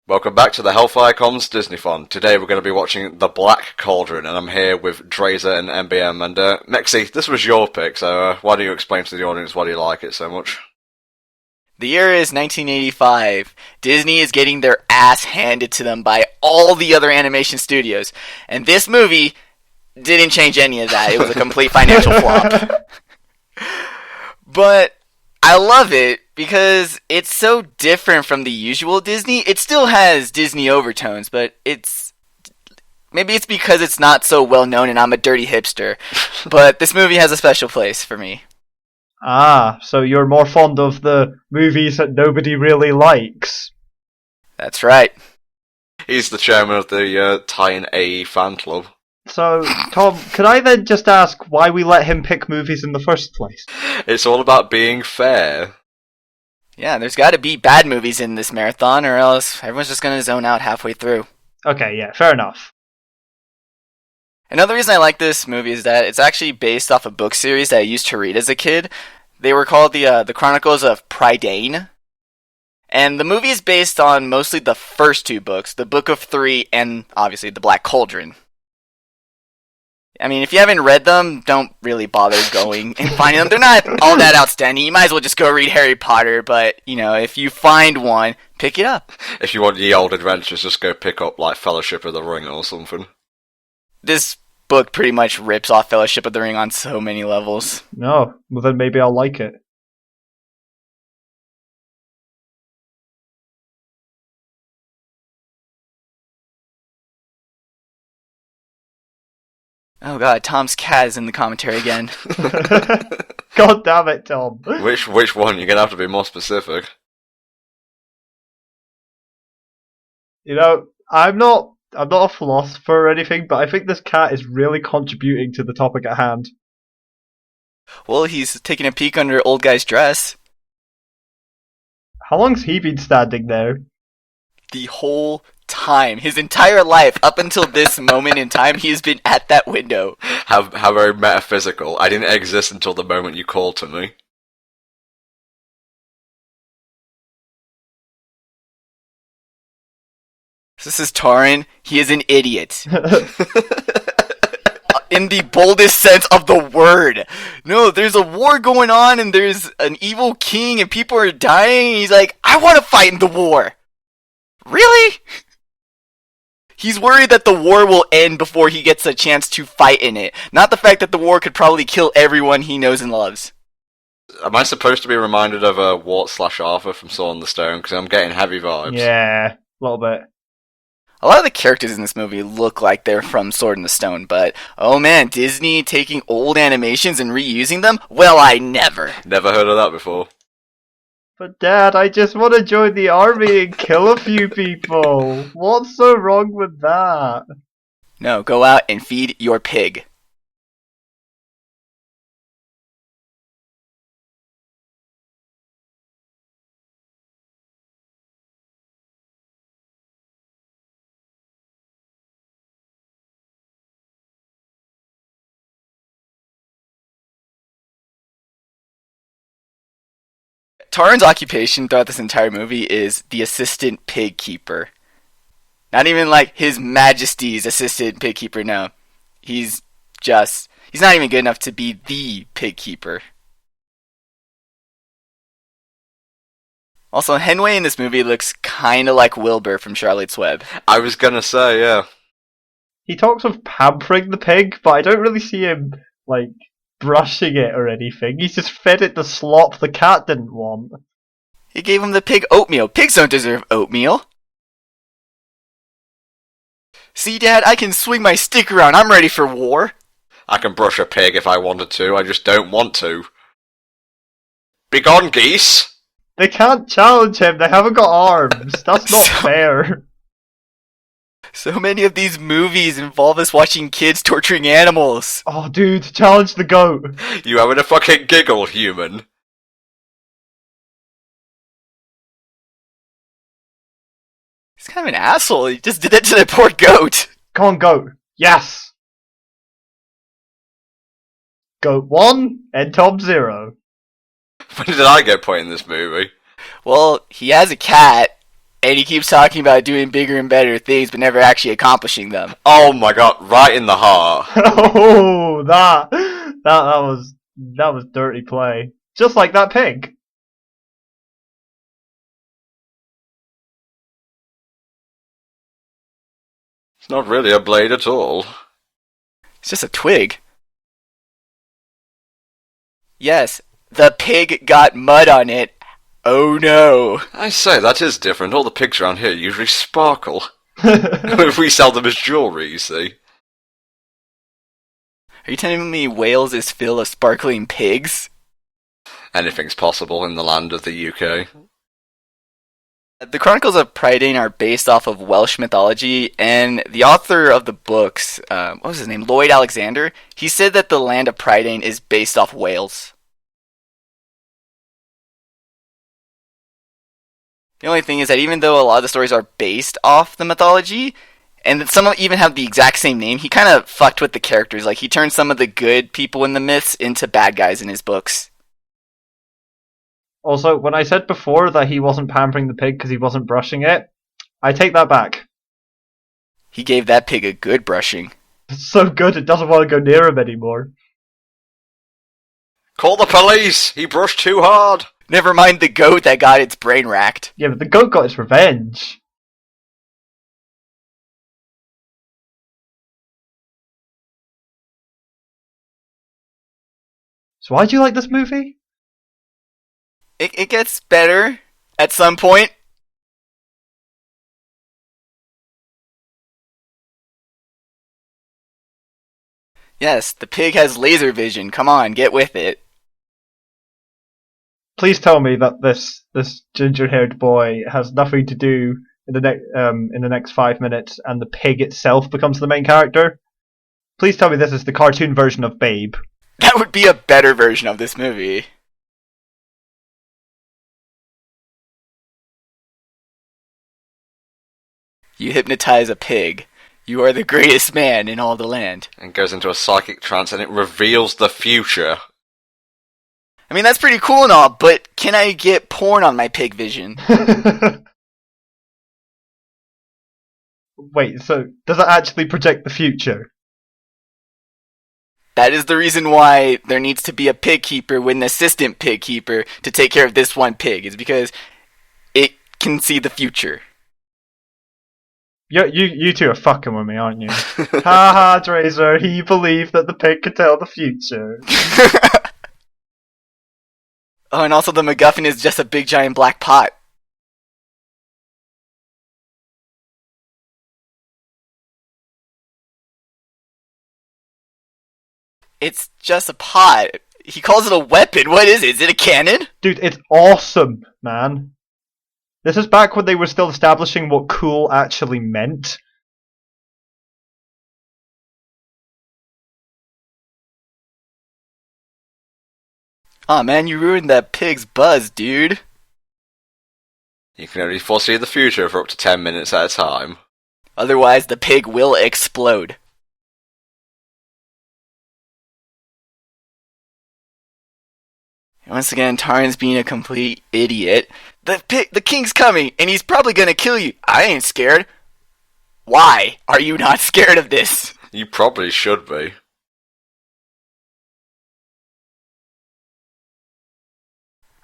Welcome back to the HellfireComms Disneython. Today we're going to be watching The Black Cauldron, and I'm here with Drazer and MBM. And Mexi, this was your pick, so why don't you explain to the audience why you like it so much? The year is 1985. Disney is getting their ass handed to them by all the other animation studios, and this movie didn't change any of that. It was a complete financial flop. But I love it because it's so different from the usual Disney. It still has Disney overtones, but maybe it's because it's not so well known and I'm a dirty hipster. But this movie has a special place for me. Ah, so you're more fond of the movies that nobody really likes. That's right. He's the chairman of the Tyne A fan club. So, Tom, could I then just ask why we let him pick movies in the first place? It's all about being fair. Yeah, there's got to be bad movies in this marathon, or else everyone's just going to zone out halfway through. Okay, yeah, fair enough. Another reason I like this movie is that it's actually based off a book series that I used to read as a kid. They were called the Chronicles of Prydain. And the movie is based on mostly the first two books, the Book of Three and, obviously, The Black Cauldron. I mean, if you haven't read them, don't really bother going and finding them. They're not all that outstanding. You might as well just go read Harry Potter, but, if you find one, pick it up. If you want the old adventures, just go pick up, Fellowship of the Ring or something. This book pretty much rips off Fellowship of the Ring on so many levels. No, well then maybe I'll like it. Oh god, Tom's cat is in the commentary again. God damn it, Tom. Which one? You're going to have to be more specific. I'm not a philosopher or anything, but I think this cat is really contributing to the topic at hand. Well, he's taking a peek under old guy's dress. How long's he been standing there? The whole time. His entire life, up until this moment in time, he's been at that window. How very metaphysical. I didn't exist until the moment you called to me. This is Taran. He is an idiot. In the boldest sense of the word. No, there's a war going on and there's an evil king and people are dying and he's like, I want to fight in the war. Really? He's worried that the war will end before he gets a chance to fight in it. Not the fact that the war could probably kill everyone he knows and loves. Am I supposed to be reminded of Wart/Arthur from Sword in the Stone? Because I'm getting heavy vibes. Yeah, a little bit. A lot of the characters in this movie look like they're from Sword in the Stone, but oh man, Disney taking old animations and reusing them? Well, I never. Never heard of that before. But Dad, I just want to join the army and kill a few people. What's so wrong with that? No, go out and feed your pig. Taran's occupation throughout this entire movie is the assistant pig keeper. Not even like His Majesty's assistant pig keeper, no. He's not even good enough to be the pig keeper. Also, Henway in this movie looks kinda like Wilbur from Charlotte's Web. I was gonna say, yeah. He talks of pampering the pig, but I don't really see him, brushing it or anything. He's just fed it the slop the cat didn't want. He gave him the pig oatmeal. Pigs don't deserve oatmeal. See, Dad, I can swing my stick around. I'm ready for war. I can brush a pig if I wanted to, I just don't want to. Begone, geese! They can't challenge him, they haven't got arms. That's not fair. So many of these movies involve us watching kids torturing animals. Oh, dude, challenge the goat. You having a fucking giggle, human? He's kind of an asshole. He just did that to the poor goat. Come on, goat. Yes. Goat 1 and Tom 0. When did I get put in this movie? Well, he has a cat. And he keeps talking about doing bigger and better things, but never actually accomplishing them. Oh my god, right in the heart. Oh, that was dirty play. Just like that pig. It's not really a blade at all. It's just a twig. Yes, the pig got mud on it. Oh no. I say, that is different. All the pigs around here usually sparkle. If we sell them as jewellery, you see. Are you telling me Wales is full of sparkling pigs? Anything's possible in the land of the UK. The Chronicles of Prydain are based off of Welsh mythology, and the author of the books, what was his name, Lloyd Alexander, he said that the land of Prydain is based off Wales. The only thing is that even though a lot of the stories are based off the mythology, and that some of them even have the exact same name, he kind of fucked with the characters. Like, he turned some of the good people in the myths into bad guys in his books. Also, when I said before that he wasn't pampering the pig because he wasn't brushing it, I take that back. He gave that pig a good brushing. It's so good it doesn't want to go near him anymore. Call the police! He brushed too hard! Never mind the goat that got its brain racked. Yeah, but the goat got its revenge. So why do you like this movie? It gets better at some point. Yes, the pig has laser vision. Come on, get with it. Please tell me that this ginger-haired boy has nothing to do in the next 5 minutes, and the pig itself becomes the main character. Please tell me this is the cartoon version of Babe. That would be a better version of this movie. You hypnotize a pig. You are the greatest man in all the land. And goes into a psychic trance and it reveals the future. I mean, that's pretty cool and all, but can I get porn on my pig vision? Wait, so does it actually project the future? That is the reason why there needs to be a pig keeper with an assistant pig keeper to take care of this one pig. It's because it can see the future. You two are fucking with me, aren't you? Ha ha, Drazer, he believed that the pig could tell the future. Oh, and also the MacGuffin is just a big giant black pot. It's just a pot. He calls it a weapon. What is it? Is it a cannon? Dude, it's awesome, man. This is back when they were still establishing what cool actually meant. Aw, man, you ruined that pig's buzz, dude. You can only foresee the future for up to 10 minutes at a time. Otherwise, the pig will explode. Once again, Taran's being a complete idiot. The king's coming, and he's probably gonna kill you. I ain't scared. Why are you not scared of this? You probably should be.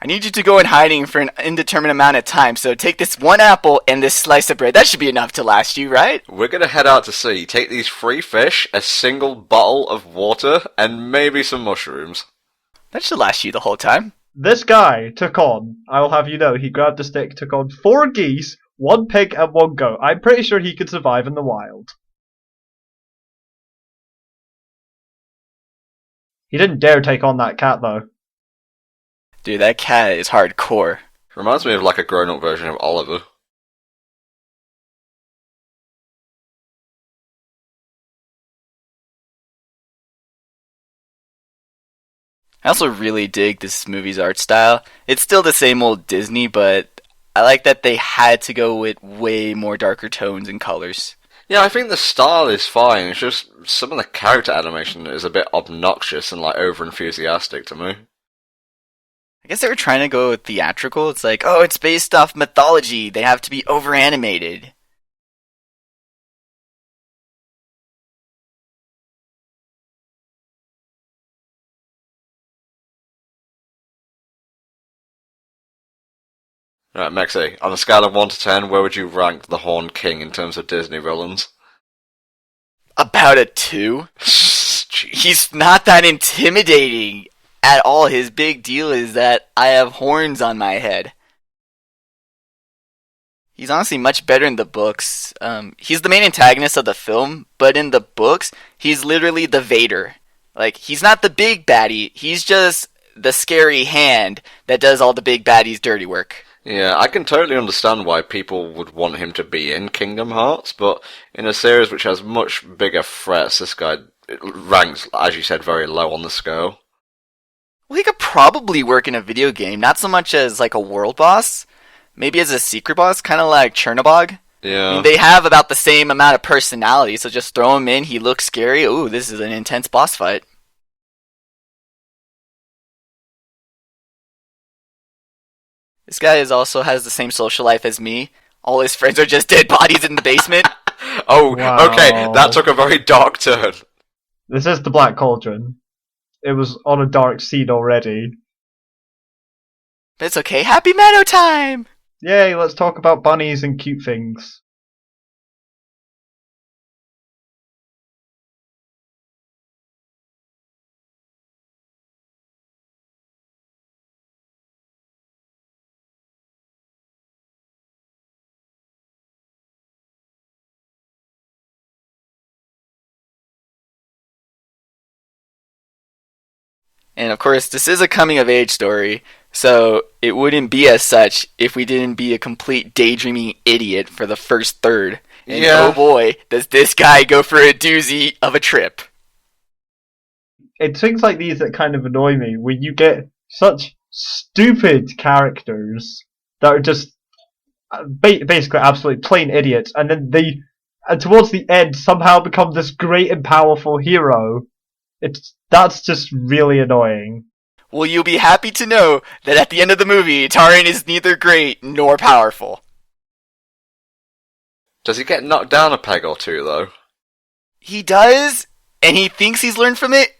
I need you to go in hiding for an indeterminate amount of time, so take this one apple and this slice of bread. That should be enough to last you, right? We're gonna head out to sea, take these 3 fish, a single bottle of water, and maybe some mushrooms. That should last you the whole time. This guy took on, I will have you know, he grabbed a stick, took on 4 geese, 1 pig, and 1 goat. I'm pretty sure he could survive in the wild. He didn't dare take on that cat, though. Dude, that cat is hardcore. Reminds me of like a grown-up version of Oliver. I also really dig this movie's art style. It's still the same old Disney, but I like that they had to go with way more darker tones and colors. Yeah, I think the style is fine, it's just some of the character animation is a bit obnoxious and like over-enthusiastic to me. I guess they were trying to go theatrical. It's like, oh, it's based off mythology. They have to be over animated. Right, Mexi, on a scale of 1 to 10, where would you rank the Horned King in terms of Disney villains? About a 2. Jeez. He's not that intimidating at all. His big deal is that I have horns on my head. He's honestly much better in the books. He's the main antagonist of the film, but in the books, he's literally the Vader. Like, he's not the big baddie, he's just the scary hand that does all the big baddies' dirty work. Yeah, I can totally understand why people would want him to be in Kingdom Hearts, but in a series which has much bigger threats, this guy ranks, as you said, very low on the scale. Well, he could probably work in a video game, not so much as like a world boss, maybe as a secret boss, kind of like Chernobog. Yeah. I mean, they have about the same amount of personality, so just throw him in, he looks scary, ooh, this is an intense boss fight. This guy also has the same social life as me. All his friends are just dead bodies in the basement. Oh, Wow. okay, that took a very dark turn. This is the Black Cauldron. It was on a dark seed already. But it's okay, happy Meadow time! Yay, let's talk about bunnies and cute things. And of course, this is a coming of age story, so it wouldn't be as such if we didn't be a complete daydreaming idiot for the first third. And Yeah. oh boy, does this guy go for a doozy of a trip. It's things like these that kind of annoy me, where you get such stupid characters that are just basically absolutely plain idiots, and then they, towards the end, somehow become this great and powerful hero. That's just really annoying. Well, you'll be happy to know that at the end of the movie, Taran is neither great nor powerful. Does he get knocked down a peg or two, though? He does, and he thinks he's learned from it,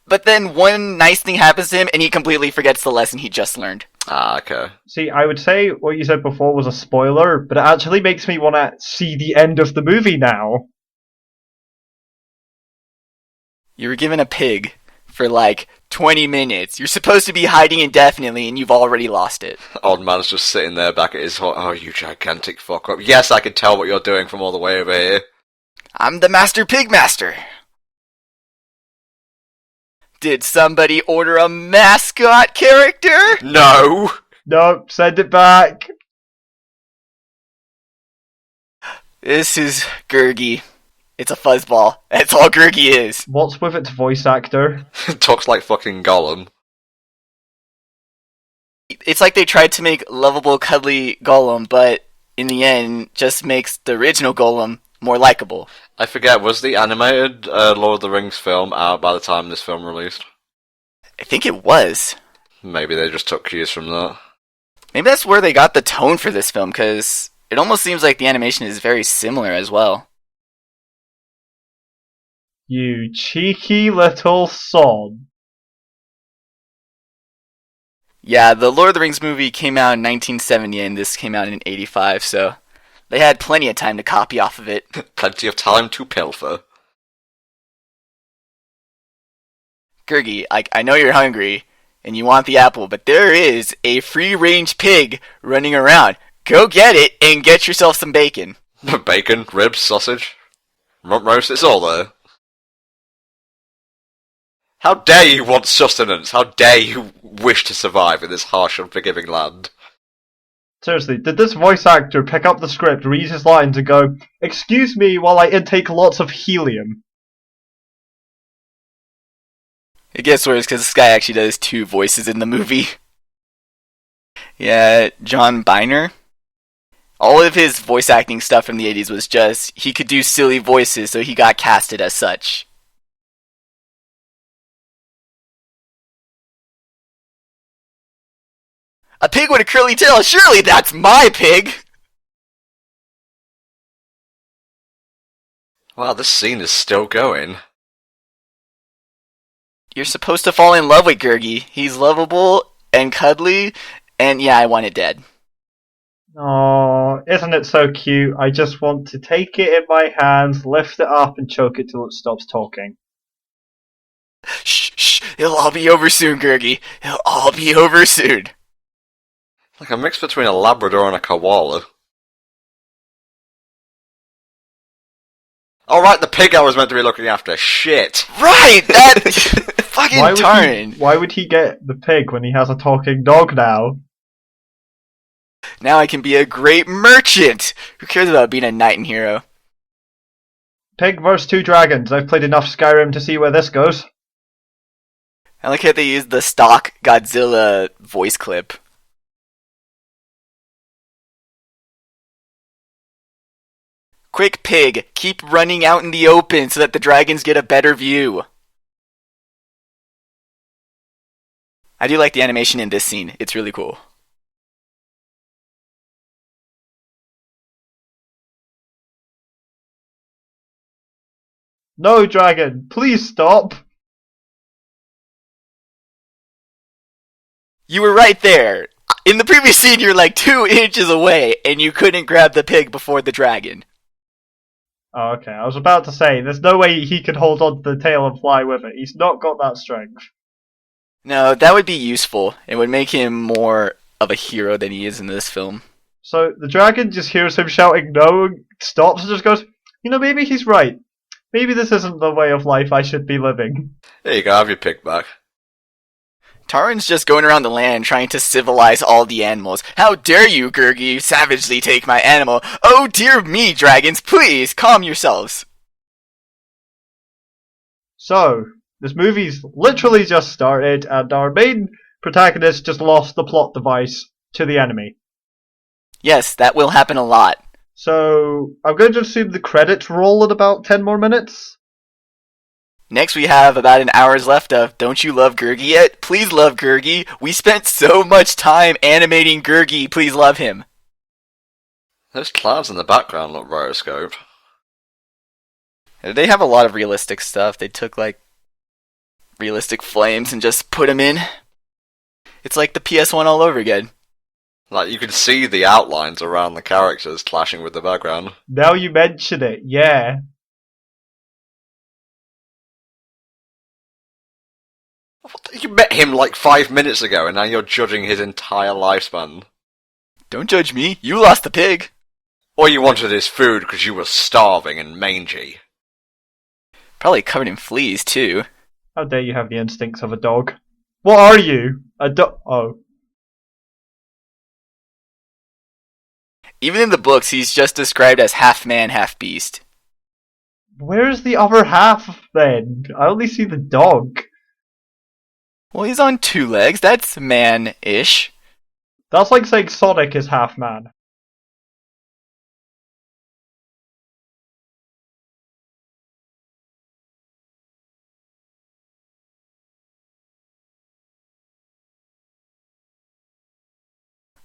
but then one nice thing happens to him and he completely forgets the lesson he just learned. Ah, okay. See, I would say what you said before was a spoiler, but it actually makes me want to see the end of the movie now. You were given a pig for like 20 minutes. You're supposed to be hiding indefinitely and you've already lost it. Old man's just sitting there back at his hut. Oh, you gigantic fuck up. Yes, I can tell what you're doing from all the way over here. I'm the Master Pig Master. Did somebody order a mascot character? No! Nope, send it back. This is Gurgi. It's a fuzzball. That's all Gurgi is. What's with its voice actor? Talks like fucking Gollum. It's like they tried to make lovable, cuddly Gollum, but in the end, just makes the original Gollum more likable. I forget, was the animated Lord of the Rings film out by the time this film released? I think it was. Maybe they just took cues from that. Maybe that's where they got the tone for this film, because it almost seems like the animation is very similar as well. You cheeky little sod. Yeah, the Lord of the Rings movie came out in 1970 and this came out in 85, so they had plenty of time to copy off of it. Plenty of time to pilfer. Gurgi, I know you're hungry and you want the apple, but there is a free-range pig running around. Go get it and get yourself some bacon. Bacon, ribs, sausage, rump roast, it's all there. How dare you want sustenance? How dare you wish to survive in this harsh, unforgiving land? Seriously, did this voice actor pick up the script, read his lines, and go, "Excuse me while I intake lots of helium"? It gets worse because this guy actually does 2 voices in the movie. Yeah, John Biner. All of his voice acting stuff from the 80s was just, he could do silly voices, so he got casted as such. A pig with a curly tail? Surely that's my pig! Wow, this scene is still going. You're supposed to fall in love with Gurgi. He's lovable and cuddly, and yeah, I want it dead. Oh, isn't it so cute? I just want to take it in my hands, lift it up, and choke it till it stops talking. Shh, shh, it'll all be over soon, Gurgi. It'll all be over soon. Like a mix between a Labrador and a koala. Alright, the pig I was meant to be looking after. Shit. Right! That fucking Taran. Why would he get the pig when he has a talking dog now? Now I can be a great merchant! Who cares about being a knight and hero? Pig vs. 2 dragons. I've played enough Skyrim to see where this goes. I like how they used the stock Godzilla voice clip. Quick, pig! Keep running out in the open so that the dragons get a better view. I do like the animation in this scene. It's really cool. No, dragon! Please stop! You were right there. In the previous scene, you're like 2 inches away, and you couldn't grab the pig before the dragon. Oh, okay, I was about to say, there's no way he could hold on to the tail and fly with it. He's not got that strength. No, that would be useful. It would make him more of a hero than he is in this film. So the dragon just hears him shouting no, stops and just goes, maybe he's right. Maybe this isn't the way of life I should be living. There you go, have your pig back. Taran's just going around the land trying to civilize all the animals. How dare you, Gurgi, savagely take my animal? Oh dear me, dragons, please, calm yourselves. So, this movie's literally just started, and our main protagonist just lost the plot device to the enemy. Yes, that will happen a lot. So, I'm going to assume the credits roll in about 10 more minutes. Next we have about an hour's left of Don't You Love Gurgi Yet? Please love Gurgi. We spent so much time animating Gurgi. Please love him. Those clouds in the background look rotoscoped. They have a lot of realistic stuff. They took realistic flames and just put them in. It's like the PS1 all over again. Like, you can see the outlines around the characters clashing with the background. Now you mention it, yeah. You met him like 5 minutes ago and now you're judging his entire lifespan. Don't judge me. You lost the pig. Or you wanted his food because you were starving and mangy. Probably covered in fleas, too. How dare you have the instincts of a dog? What are you? A dog? Oh. Even in the books, he's just described as half man, half beast. Where's the other half, then? I only see the dog. Well, he's on 2 legs. That's man-ish. That's like saying Sonic is half man.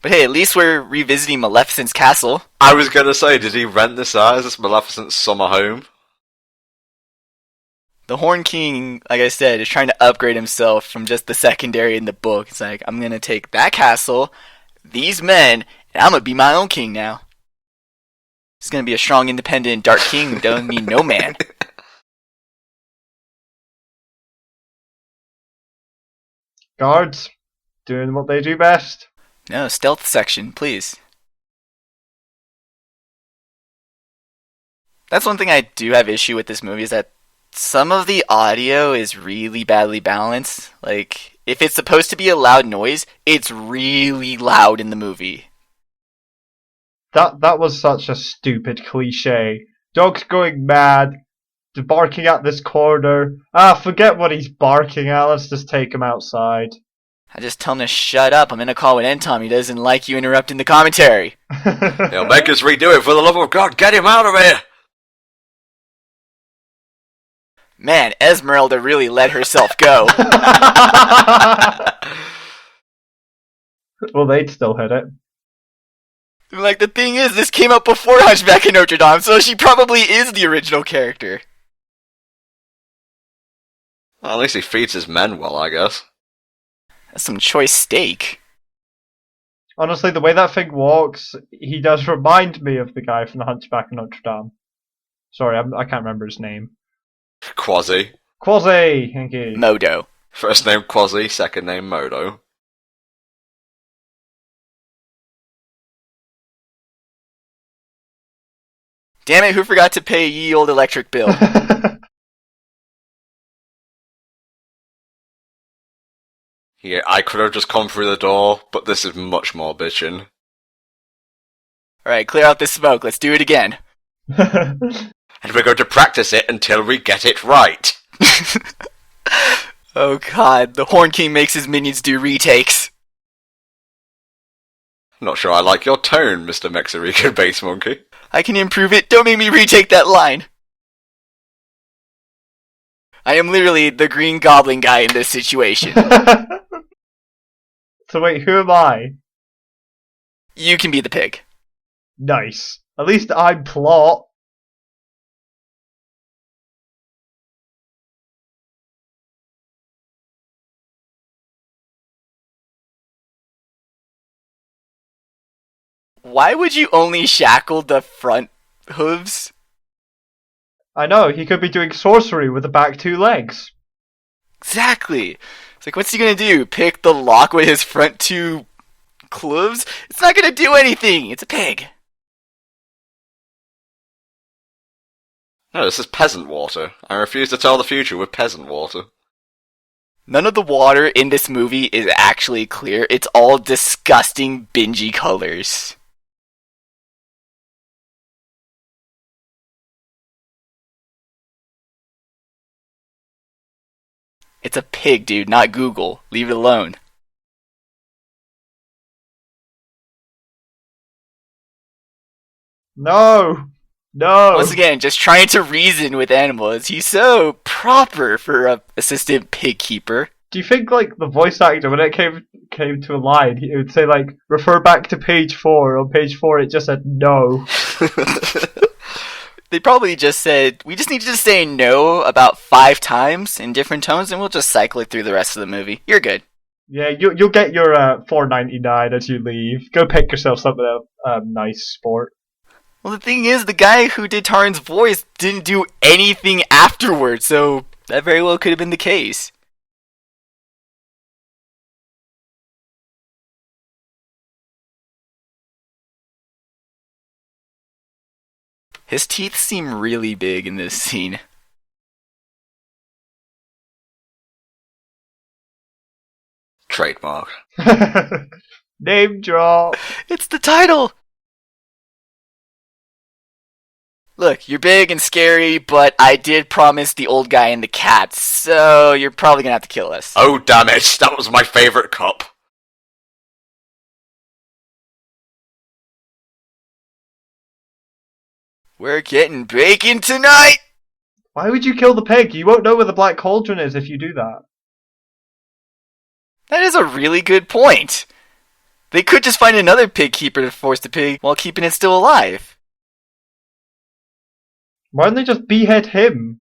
But hey, at least we're revisiting Maleficent's castle. I was gonna say, did he rent this out? Is this Maleficent's summer home? The Horn King, like I said, is trying to upgrade himself from just the secondary in the book. It's like, I'm gonna take that castle, these men, and I'm gonna be my own king now. He's gonna be a strong, independent, dark king who don't need no man. Guards, doing what they do best. No, stealth section, please. That's one thing I do have issue with this movie is that some of the audio is really badly balanced. Like, if it's supposed to be a loud noise, it's really loud in the movie. That was such a stupid cliche. Dog's going mad, barking at this corner. Forget what he's barking at, let's just take him outside. I just tell him to shut up. I'm in a call with Entom. He doesn't like you interrupting the commentary. He'll make us redo it, for the love of God, get him out of here! Man, Esmeralda really let herself go. Well, they'd still hit it. Like, the thing is, this came out before Hunchback of Notre Dame, so she probably is the original character. Well, at least he feeds his men well, I guess. That's some choice steak. Honestly, the way that thing walks, he does remind me of the guy from the Hunchback of Notre Dame. Sorry, I can't remember his name. Quasi. Quasi! Thank you. Modo. First name Quasi, second name Modo. Damn it, who forgot to pay ye old electric bill? Yeah, I could have just come through the door, but this is much more bitchin'. Alright, clear out the smoke, let's do it again. And we're going to practice it until we get it right. Oh god, the Horn King makes his minions do retakes. Not sure I like your tone, Mr. Mexerican Base Monkey. I can improve it, don't make me retake that line. I am literally the Green Goblin guy in this situation. So wait, who am I? You can be the pig. Nice. At least I'm plot. Why would you only shackle the front hooves? I know, he could be doing sorcery with the back two legs. Exactly. It's like, what's he gonna do? Pick the lock with his front two cloves? It's not gonna do anything. It's a pig. No, this is peasant water. I refuse to tell the future with peasant water. None of the water in this movie is actually clear. It's all disgusting, bingy colors. It's a pig, dude, not Google. Leave it alone. No! No! Once again, just trying to reason with animals. He's so proper for a assistant pig keeper. Do you think, like, the voice actor, when it came to a line, it would say, like, refer back to page 4. On page 4, it just said no. They probably just said, we just need you to say no about 5 times in different tones, and we'll just cycle it through the rest of the movie. You're good. Yeah, you'll get your $4.99 as you leave. Go pick yourself something nice, sport. Well, the thing is, the guy who did Taran's voice didn't do anything afterwards, so that very well could have been the case. His teeth seem really big in this scene. Trademark. Name drop. It's the title! Look, you're big and scary, but I did promise the old guy and the cat, so you're probably gonna have to kill us. Oh damn it, that was my favourite cup. We're getting bacon tonight! Why would you kill the pig? You won't know where the black cauldron is if you do that. That is a really good point. They could just find another pig keeper to force the pig while keeping it still alive. Why don't they just behead him?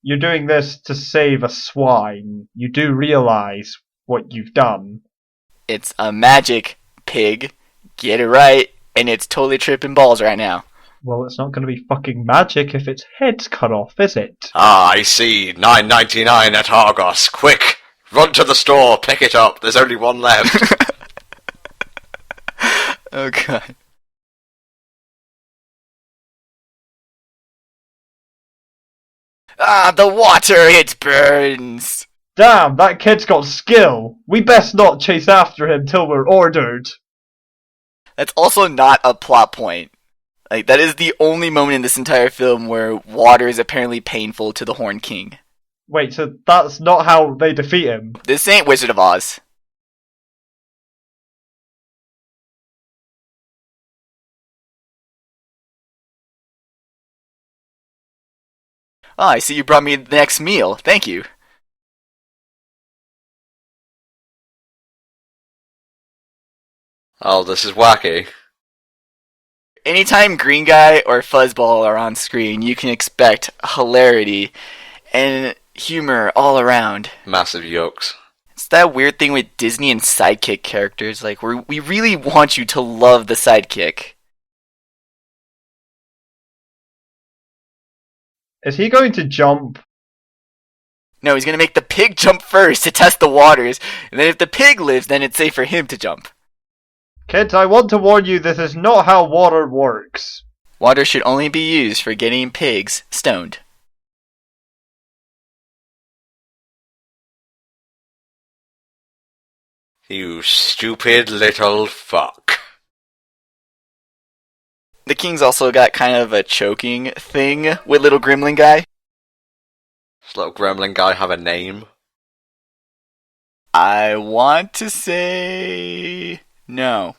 You're doing this to save a swine. You do realize what you've done. It's a magic pig. Get it right, and it's totally tripping balls right now. Well, it's not going to be fucking magic if its head's cut off, is it? Ah, I see. $9.99 at Argos. Quick! Run to the store, pick it up. There's only one left. Oh god. Ah, the water, it burns! Damn, that kid's got skill. We best not chase after him till we're ordered. That's also not a plot point. Like, that is the only moment in this entire film where water is apparently painful to the Horn King. Wait, so that's not how they defeat him? This ain't Wizard of Oz. Oh, I see you brought me the next meal. Thank you. Oh, this is wacky. Anytime Green Guy or Fuzzball are on screen, you can expect hilarity and humor all around. Massive yokes. It's that weird thing with Disney and sidekick characters. Like, we really want you to love the sidekick. Is he going to jump? No, he's going to make the pig jump first to test the waters, and then if the pig lives, then it's safe for him to jump. Kids, I want to warn you, this is not how water works. Water should only be used for getting pigs stoned. You stupid little fuck. The king's also got kind of a choking thing with little gremlin guy. Does little gremlin guy have a name? I want to say no.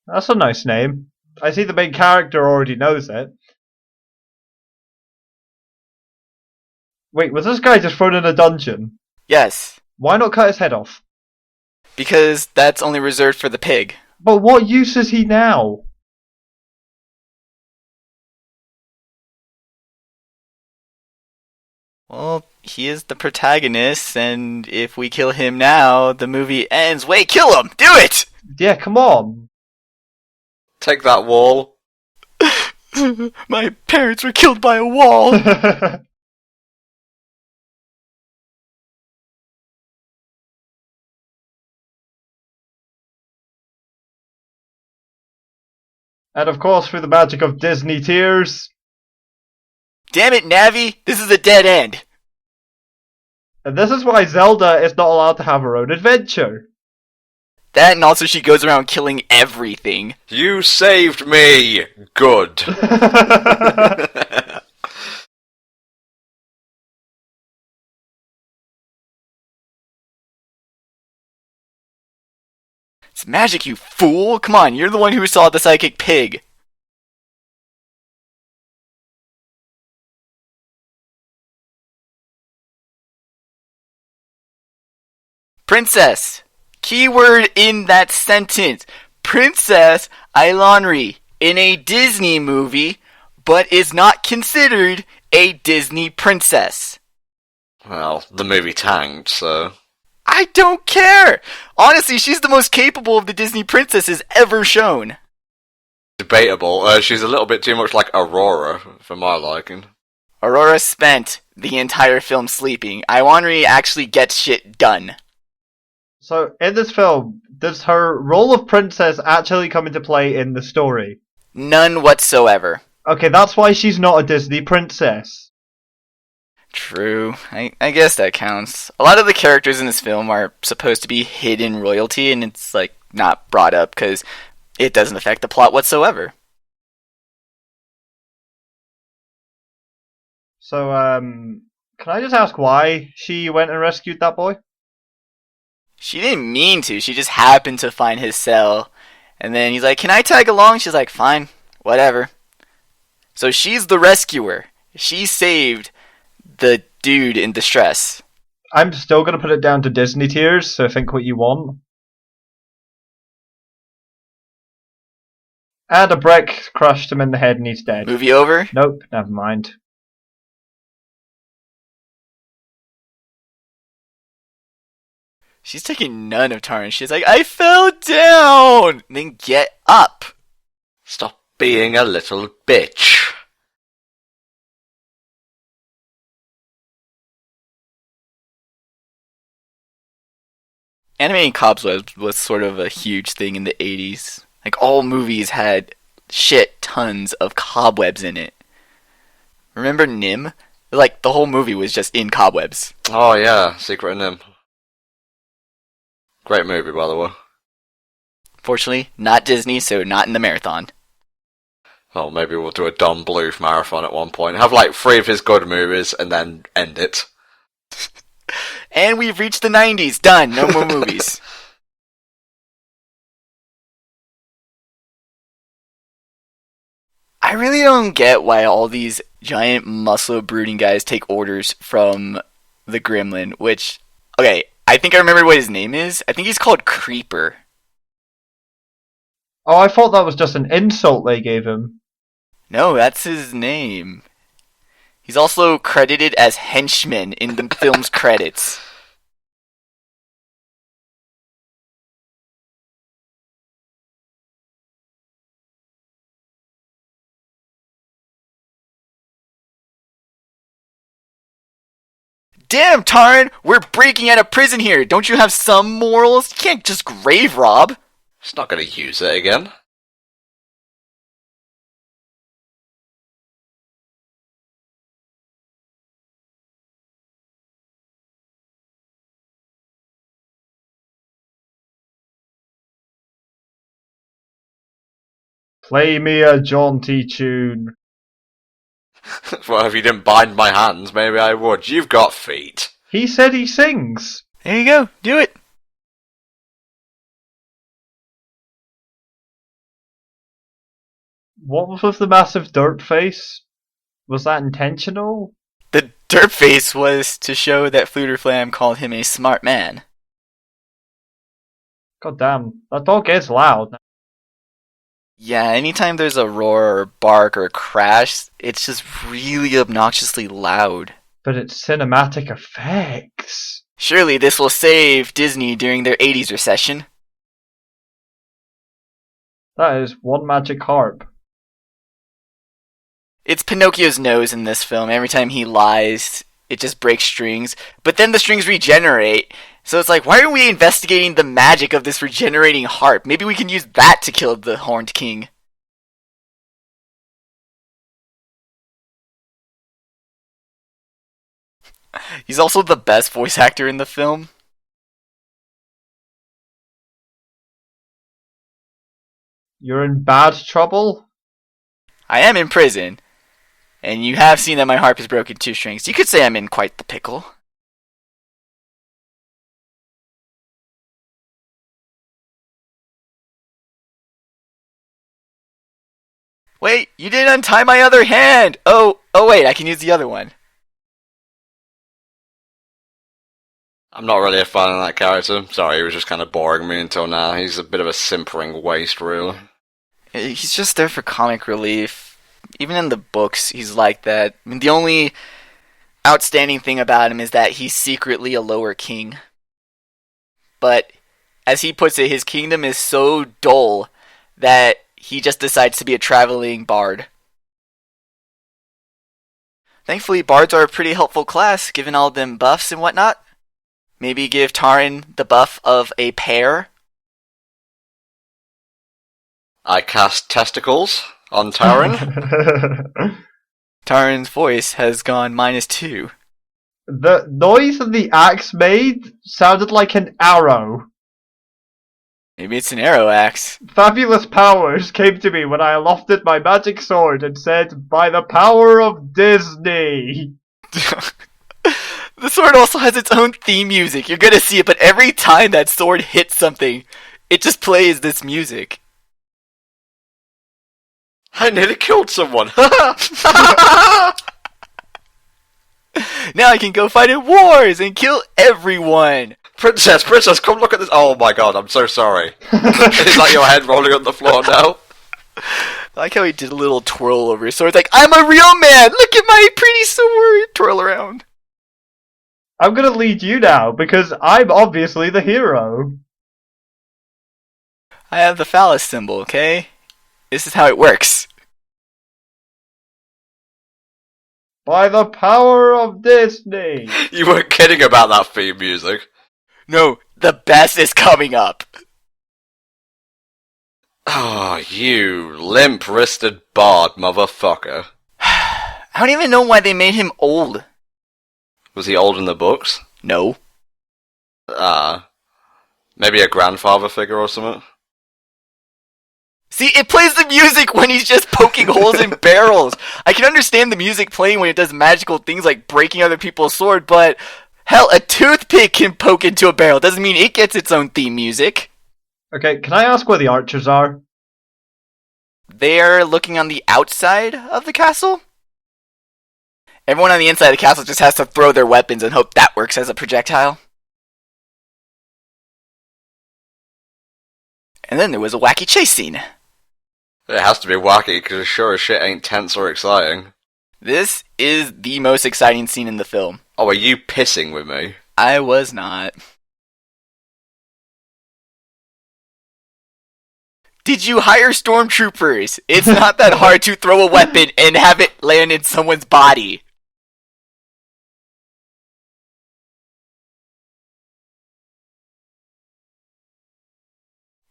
That's a nice name. I see the main character already knows it. Wait, was this guy just thrown in a dungeon? Yes, Why not cut his head off? because that's only reserved for the pig. But what use is he now? Well, he is the protagonist, and if we kill him now, the movie ends. Wait, kill him! Do it! Yeah, come on. Take that wall. My parents were killed by a wall. And of course, through the magic of Disney tears. Damn it, Navi! This is a dead end. And this is why Zelda is not allowed to have her own adventure. That, and also she goes around killing everything. You saved me! Good. It's magic, you fool! Come on, you're the one who saw the psychic pig. Princess! Keyword in that sentence. Princess Ailonri in a Disney movie, but is not considered a Disney princess. Well, the movie tanked, so... I don't care! Honestly, she's the most capable of the Disney princesses ever shown. Debatable. She's a little bit too much like Aurora, for my liking. Aurora spent the entire film sleeping. Ailonri actually gets shit done. So, in this film, does her role of princess actually come into play in the story? None whatsoever. Okay, that's why she's not a Disney princess. True. I guess that counts. A lot of the characters in this film are supposed to be hidden royalty, and it's, like, not brought up because it doesn't affect the plot whatsoever. So, can I just ask why she went and rescued that boy? She didn't mean to. She just happened to find his cell. And then he's like, can I tag along? She's like, fine. Whatever. So she's the rescuer. She saved the dude in distress. I'm still going to put it down to Disney tears, so think what you want. And a brick crushed him in the head and he's dead. Movie over? Nope, never mind. She's taking none of Taran. She's like, I fell down! And then get up. Stop being a little bitch. Animating cobwebs was sort of a huge thing in the 80s. Like, all movies had shit tons of cobwebs in it. Remember Nim? Like, the whole movie was just in cobwebs. Oh yeah, Secret of Nim. Great movie, by the way. Fortunately, not Disney, so not in the marathon. Well, maybe we'll do a Don Bluth marathon at one point. Have like 3 of his good movies and then end it. And we've reached the 90s. Done. No more movies. I really don't get why all these giant muscle brooding guys take orders from the gremlin, which, okay, I think I remember what his name is. I think he's called Creeper. Oh, I thought that was just an insult they gave him. No, that's his name. He's also credited as henchman in the film's credits. Damn, Taran, we're breaking out of prison here. Don't you have some morals? You can't just grave rob. It's not going to use it again. Play me a jaunty tune. Well, if you didn't bind my hands, maybe I would. You've got feet. He said he sings. There you go. Do it. What was with the massive dirt face? Was that intentional? The dirt face was to show that Fluter Flam called him a smart man. God damn, that dog is loud. Yeah, anytime there's a roar or bark or crash, it's just really obnoxiously loud. But it's cinematic effects. Surely this will save Disney during their 80s recession. That is one magic harp. It's Pinocchio's nose in this film. Every time he lies, it just breaks strings. But then the strings regenerate. So it's like, why are we investigating the magic of this regenerating harp? Maybe we can use that to kill the Horned King. He's also the best voice actor in the film. You're in bad trouble? I am in prison. And you have seen that my harp is broken 2 strings. You could say I'm in quite the pickle. Wait, you didn't untie my other hand! Oh wait, I can use the other one. I'm not really a fan of that character. Sorry, he was just kind of boring me until now. He's a bit of a simpering waste, really. He's just there for comic relief. Even in the books, he's like that. I mean, the only outstanding thing about him is that he's secretly a lower king. But, as he puts it, his kingdom is so dull that he just decides to be a traveling bard. Thankfully, bards are a pretty helpful class, given all them buffs and whatnot. Maybe give Taran the buff of a pear. I cast testicles on Taran. Taran's voice has gone -2. The noise that the axe made sounded like an arrow. Maybe it's an arrow axe. Fabulous powers came to me when I lofted my magic sword and said, "By the power of Disney!" The sword also has its own theme music. You're gonna see it, but every time that sword hits something, it just plays this music. I nearly killed someone. Now I can go fight in wars and kill everyone. Princess, come look at this. Oh my god, I'm so sorry. Is that your head rolling on the floor now? I like how he did a little twirl over his sword. It's like, I'm a real man! Look at my pretty sword! Twirl around. I'm gonna lead you now, because I'm obviously the hero. I have the phallus symbol, okay? This is how it works. By the power of Disney! You weren't kidding about that theme music. No, the best is coming up. Oh, you limp-wristed bard motherfucker. I don't even know why they made him old. Was he old in the books? No. Maybe a grandfather figure or something? See, it plays the music when he's just poking holes in barrels. I can understand the music playing when it does magical things like breaking other people's sword, but hell, a toothpick can poke into a barrel. Doesn't mean it gets its own theme music. Okay, can I ask where the archers are? they're looking on the outside of the castle. Everyone on the inside of the castle just has to throw their weapons and hope that works as a projectile. And then there was a wacky chase scene. It has to be wacky, because sure as shit ain't tense or exciting. This is the most exciting scene in the film. Oh, are you pissing with me? I was not. Did you hire stormtroopers? It's not that hard to throw a weapon and have it land in someone's body.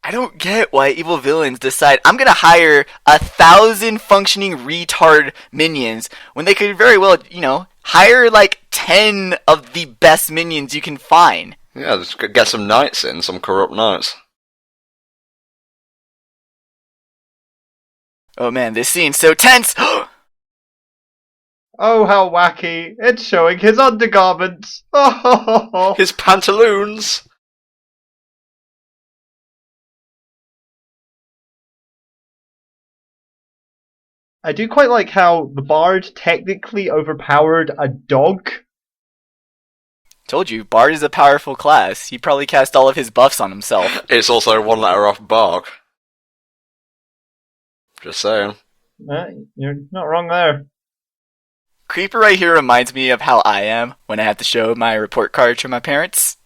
I don't get why evil villains decide, I'm gonna hire 1,000 functioning retard minions when they could very well, hire like 10 of the best minions you can find. Yeah, just get some knights in, some corrupt knights. Oh man, this scene's so tense! Oh, how wacky. It's showing his undergarments. Oh, His pantaloons! I do quite like how the bard technically overpowered a dog. Told you, Bard is a powerful class. He probably cast all of his buffs on himself. It's also one letter off bark. Just saying. You're not wrong there. Creeper right here reminds me of how I am when I have to show my report card to my parents.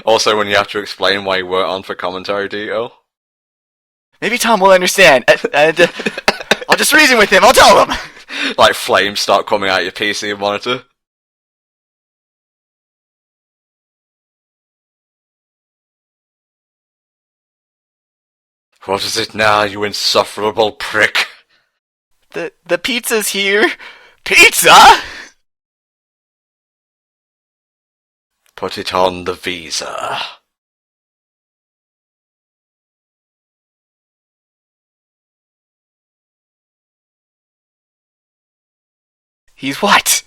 Also, when you have to explain why you weren't on for commentary detail. Maybe Tom will understand. I'll just reason with him. I'll tell him. Like flames start coming out your PC monitor. What is it now, you insufferable prick? The pizza's here. Pizza? Put it on the visa. He's what?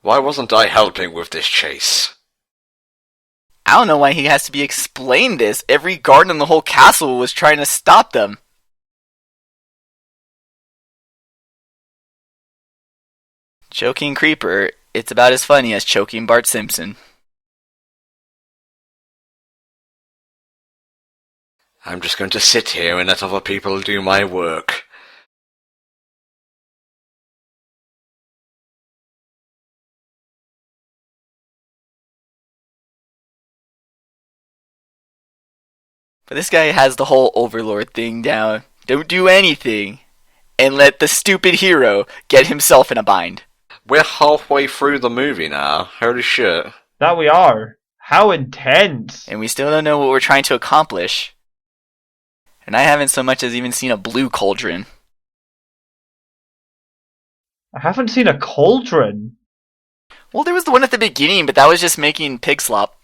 Why wasn't I helping with this chase? I don't know why he has to be explained this. Every guard in the whole castle was trying to stop them. Choking Creeper, it's about as funny as choking Bart Simpson. I'm just going to sit here and let other people do my work. But this guy has the whole Overlord thing down. Don't do anything. And let the stupid hero get himself in a bind. We're halfway through the movie now. Holy shit. That we are. How intense. And we still don't know what we're trying to accomplish. And I haven't so much as even seen a blue cauldron. I haven't seen a cauldron. Well, there was the one at the beginning, but that was just making pig slop.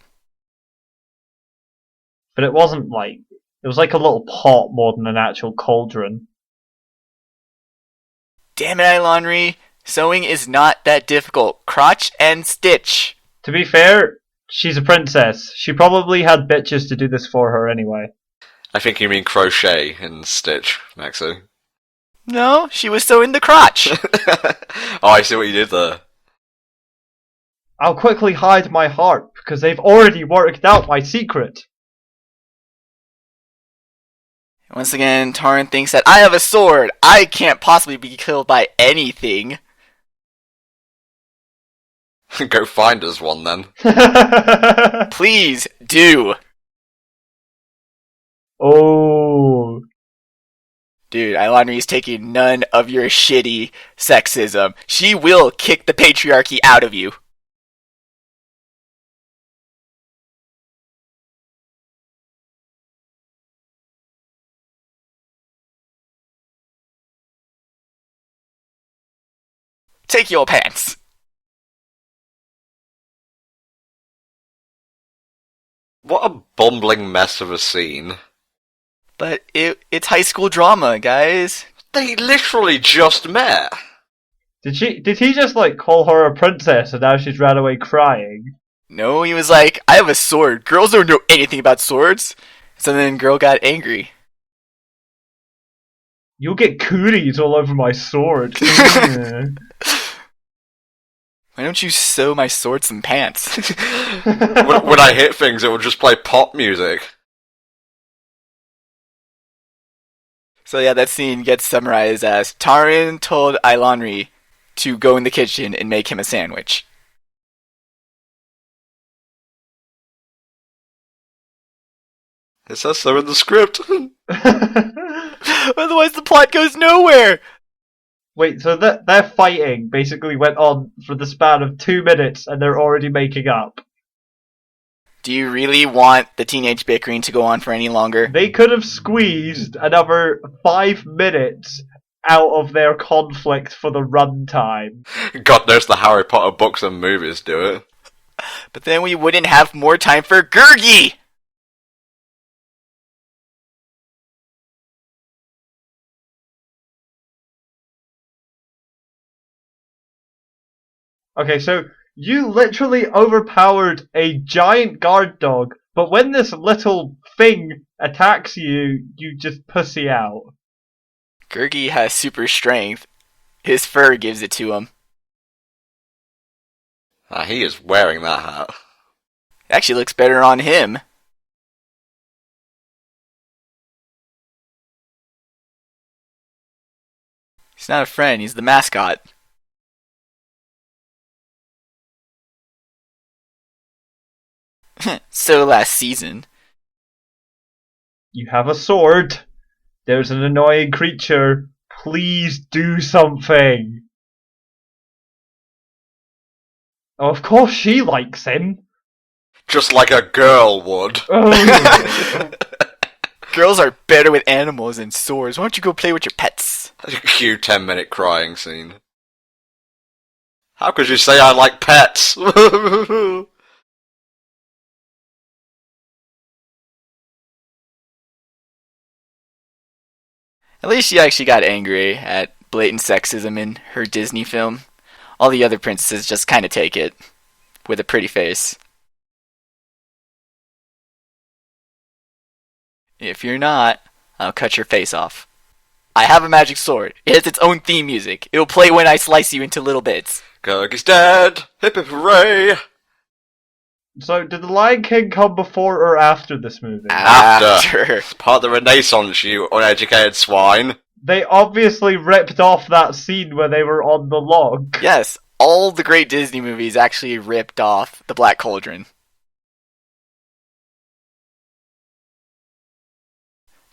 But it wasn't like... It was like a little pot more than an actual cauldron. Damn it, Laundry. Sewing is not that difficult. Crotch and stitch. To be fair, she's a princess. She probably had bitches to do this for her anyway. I think you mean crochet and stitch, Maxie. No, she was sewing the crotch. Oh, I see what you did there. I'll quickly hide my heart, because they've already worked out my secret. Once again, Taran thinks that I have a sword. I can't possibly be killed by anything. Go find us one then. Please do. Oh. Dude, Laundry's taking none of your shitty sexism. She will kick the patriarchy out of you. Take your pants. What a bumbling mess of a scene. But it's high school drama, guys. They literally just met. Did he just like call her a princess and now she's ran away crying? No, he was like, I have a sword. Girls don't know anything about swords. So then girl got angry. You'll get cooties all over my sword. Mm. Why don't you sew my sword some pants? When I hit things, it would just play pop music. So yeah, that scene gets summarized as Taran told Ilanri to go in the kitchen and make him a sandwich. It says so in the script. Otherwise the plot goes nowhere! Wait, so their fighting basically went on for the span of 2 minutes and they're already making up. Do you really want the teenage bickering to go on for any longer? They could have squeezed another 5 minutes out of their conflict for the runtime. God knows the Harry Potter books and movies do it. But then we wouldn't have more time for Gurgi! Okay, so you literally overpowered a giant guard dog, but when this little thing attacks you, you just pussy out. Gurgi has super strength. His fur gives it to him. He is wearing that hat. It actually looks better on him. He's not a friend, he's the mascot. So last season. You have a sword. There's an annoying creature. Please do something. Oh, of course she likes him. Just like a girl would. Oh. Girls are better with animals and swords. Why don't you go play with your pets? A cute 10-minute crying scene. How could you say I like pets? At least she actually got angry at blatant sexism in her Disney film. All the other princesses just kind of take it with a pretty face. If you're not, I'll cut your face off. I have a magic sword. It has its own theme music. It'll play when I slice you into little bits. Gurgi's dead! Hip hip hooray! So, did The Lion King come before or after this movie? After. It's part of the Renaissance, you uneducated swine. They obviously ripped off that scene where they were on the log. Yes, all the great Disney movies actually ripped off the Black Cauldron.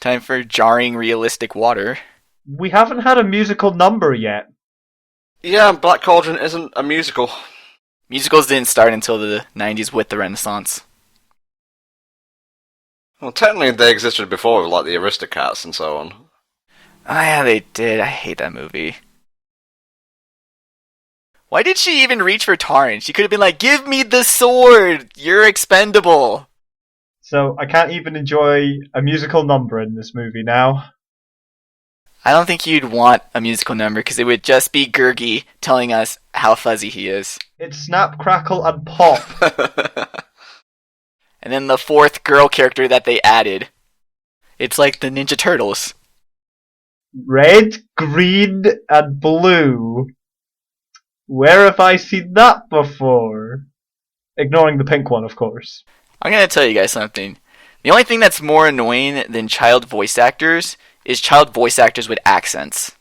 Time for jarring realistic water. We haven't had a musical number yet. Yeah, Black Cauldron isn't a musical. Musicals didn't start until the 90s with the Renaissance. Well, technically they existed before, like the Aristocats and so on. Oh yeah, they did. I hate that movie. Why did she even reach for Taran? She could have been like, give me the sword! You're expendable! So, I can't even enjoy a musical number in this movie now. I don't think you'd want a musical number because it would just be Gurgi telling us how fuzzy he is. It's Snap, Crackle, and Pop. And then the fourth girl character that they added. It's like the Ninja Turtles. Red, green, and blue. Where have I seen that before? Ignoring the pink one, of course. I'm gonna tell you guys something. The only thing that's more annoying than child voice actors is child voice actors with accents.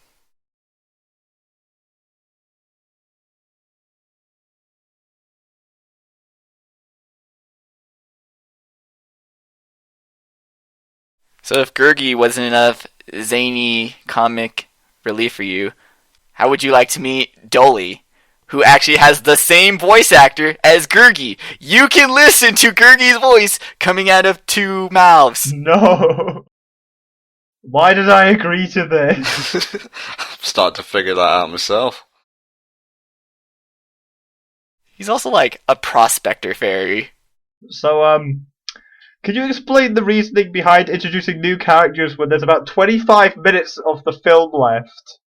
So if Gurgi wasn't enough zany comic relief for you, how would you like to meet Dolly, who actually has the same voice actor as Gurgi? You can listen to Gurgi's voice coming out of two mouths. No. Why did I agree to this? I'm starting to figure that out myself. He's also like a prospector fairy. So, can you explain the reasoning behind introducing new characters when there's about 25 minutes of the film left?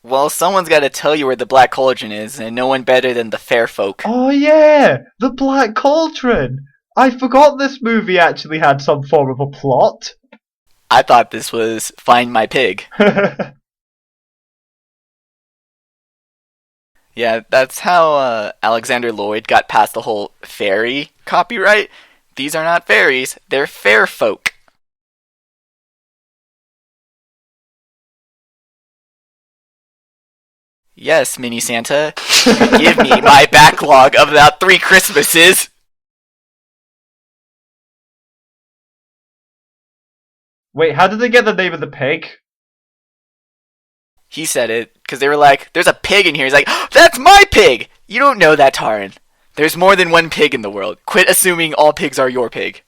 Well, someone's got to tell you where the Black Cauldron is, and no one better than the fair folk. Oh yeah, the Black Cauldron! I forgot this movie actually had some form of a plot. I thought this was Find My Pig. Yeah, that's how Alexander Lloyd got past the whole fairy copyright. These are not fairies, they're fair folk. Yes, Mini Santa, give me my backlog of about 3 Christmases. Wait, how did they get the name of the pig? He said it, because they were like, there's a pig in here. He's like, oh, that's my pig! You don't know that, Taran. There's more than one pig in the world. Quit assuming all pigs are your pig.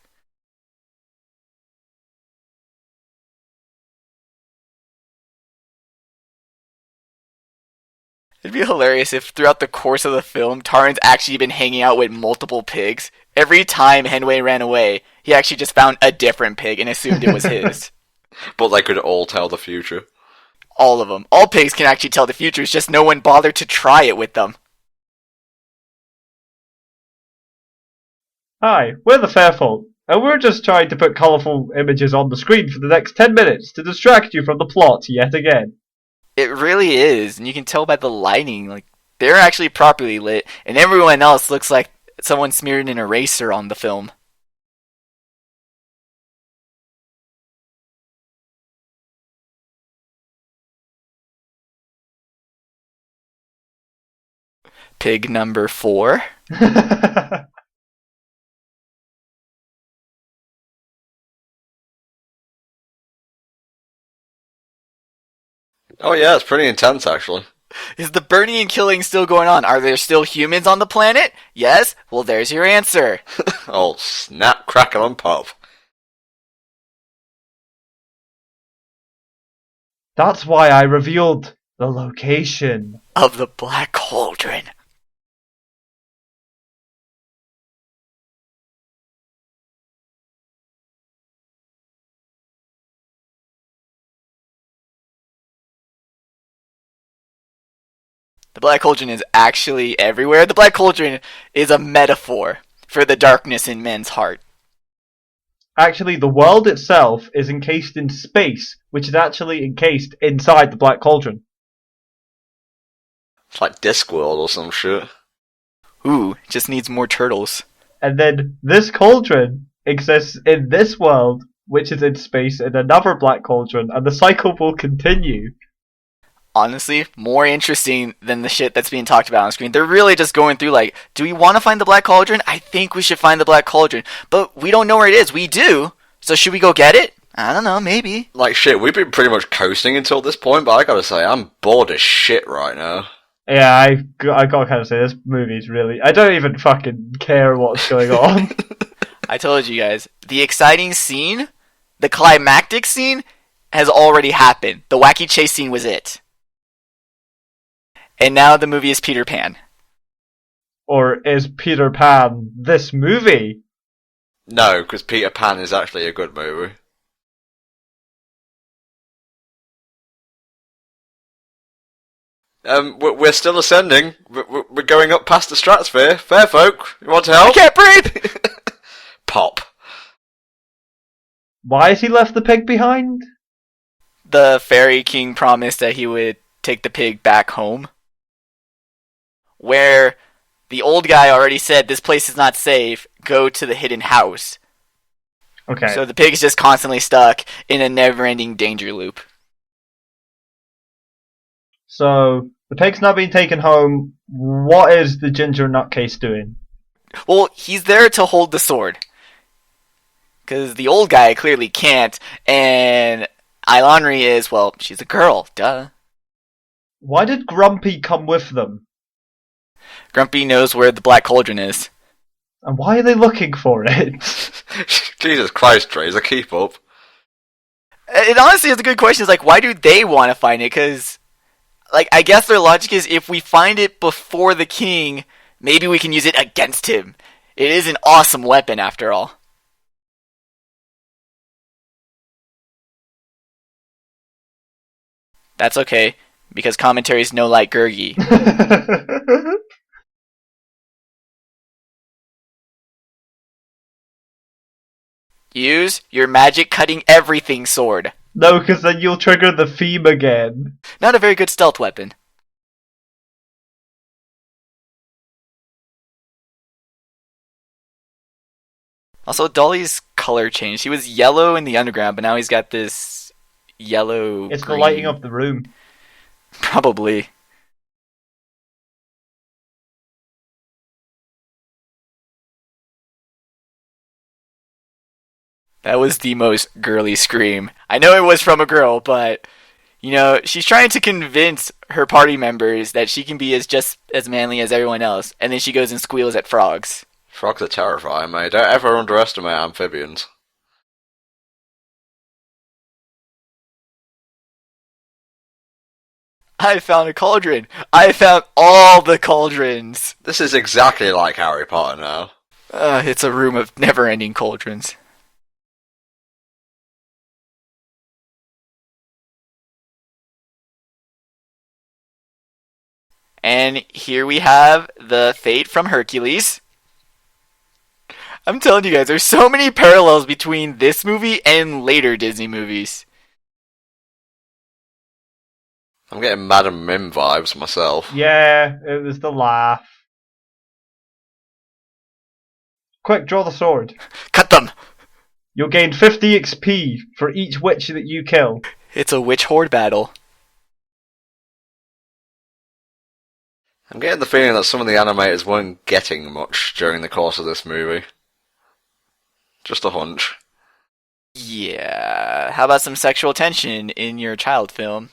It'd be hilarious if throughout the course of the film, Taran's actually been hanging out with multiple pigs. Every time Henway ran away, he actually just found a different pig and assumed it was his. But they could all tell the future. All of them. All pigs can actually tell the future, it's just no one bothered to try it with them. Hi, we're the Fairfolk, and we're just trying to put colourful images on the screen for the next 10 minutes to distract you from the plot yet again. It really is, and you can tell by the lighting, like, they're actually properly lit, and everyone else looks like someone smeared an eraser on the film. Pig number 4. Oh yeah, it's pretty intense actually. Is the burning and killing still going on? Are there still humans on the planet? Yes? Well, there's your answer. Oh, snap, crackle and pop. That's why I revealed the location. Of the Black Cauldron. The Black Cauldron is actually everywhere. The Black Cauldron is a metaphor for the darkness in men's heart. Actually, the world itself is encased in space, which is actually encased inside the Black Cauldron. It's like Discworld or some shit. Ooh, it just needs more turtles. And then this cauldron exists in this world, which is in space in another Black Cauldron, and the cycle will continue. Honestly, more interesting than the shit that's being talked about on screen. They're really just going through like, do we want to find the Black Cauldron? I think we should find the Black Cauldron. But we don't know where it is. We do. So should we go get it? I don't know, maybe. Like shit, we've been pretty much coasting until this point, but I gotta say, I'm bored as shit right now. Yeah, I gotta kind of say, this movie's really... I don't even fucking care what's going on. I told you guys, the exciting scene, the climactic scene, has already happened. The wacky chase scene was it. And now the movie is Peter Pan. Or is Peter Pan this movie? No, because Peter Pan is actually a good movie. We're still ascending. We're going up past the stratosphere. Fair folk, you want to help? I can't breathe! Pop. Why has he left the pig behind? The fairy king promised that he would take the pig back home. Where the old guy already said, this place is not safe, go to the hidden house. Okay. So the pig is just constantly stuck in a never-ending danger loop. So, the pig's not being taken home. What is the ginger nutcase doing? Well, he's there to hold the sword. Because the old guy clearly can't, and Ilanri is, well, she's a girl, duh. Why did Grumpy come with them? Grumpy knows where the Black Cauldron is. And why are they looking for it? Jesus Christ, Tracer, keep up. It honestly is a good question. It's like, why do they want to find it? Because, like, I guess their logic is if we find it before the king, maybe we can use it against him. It is an awesome weapon, after all. That's okay. because commentaries no like Gurgi. Use your magic cutting everything sword. No, because then you'll trigger the theme again. Not a very good stealth weapon. Also, Dolly's color changed. He was yellow in the underground, but now he's got this yellow. It's green. the lighting of the room. Probably. That was the most girly scream. I know it was from a girl, but you know, she's trying to convince her party members that she can be just as manly as everyone else, and then she goes and squeals at frogs. Frogs are terrifying, mate. Don't ever underestimate amphibians. I found a cauldron. I found all the cauldrons. This is exactly like Harry Potter now. It's a room of never-ending cauldrons. And here we have the Fate from Hercules. I'm telling you guys, there's so many parallels between this movie and later Disney movies. I'm getting Madam Mim vibes myself. Yeah, it was the laugh. Quick, draw the sword. Cut them! You'll gain 50 XP for each witch that you kill. It's a witch horde battle. I'm getting the feeling that some of the animators weren't getting much during the course of this movie. Just a hunch. Yeah, how about some sexual tension in your child film?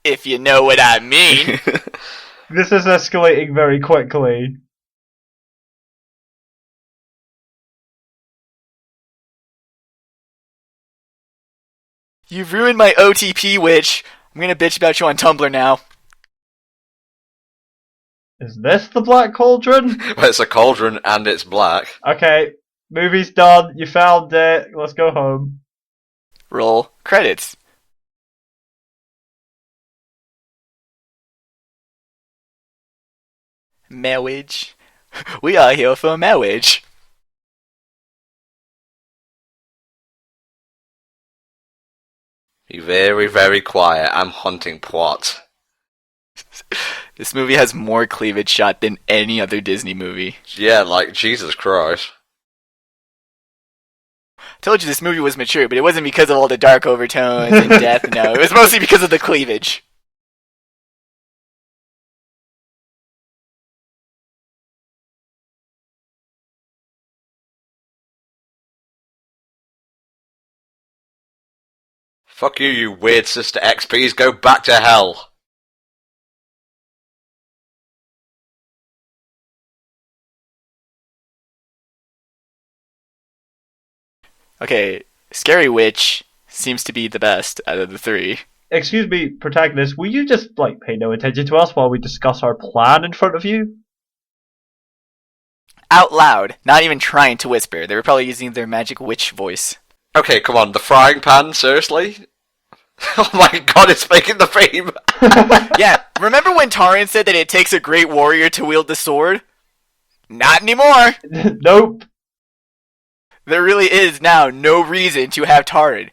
If you know what I mean. This is escalating very quickly. You've ruined my OTP, witch. I'm gonna bitch about you on Tumblr now. Is this the Black Cauldron? Well, it's a cauldron and it's black. Okay, movie's done. You found it. Let's go home. Roll credits. Marriage. We are here for marriage. Be very, very quiet. I'm hunting plot. This movie has more cleavage shot than any other Disney movie. Yeah, like, Jesus Christ. Told you this movie was mature, but it wasn't because of all the dark overtones and death, no. It was mostly because of the cleavage. Fuck you, you weird sister XPs. Go back to hell. Okay, Scary Witch seems to be the best out of the three. Excuse me, protagonist, will you just, pay no attention to us while we discuss our plan in front of you? Out loud, not even trying to whisper. They were probably using their magic witch voice. Okay, come on. The frying pan, seriously? Oh my god, it's making the theme. Yeah, remember when Taran said that it takes a great warrior to wield the sword? Not anymore! Nope. There really is now no reason to have Taran.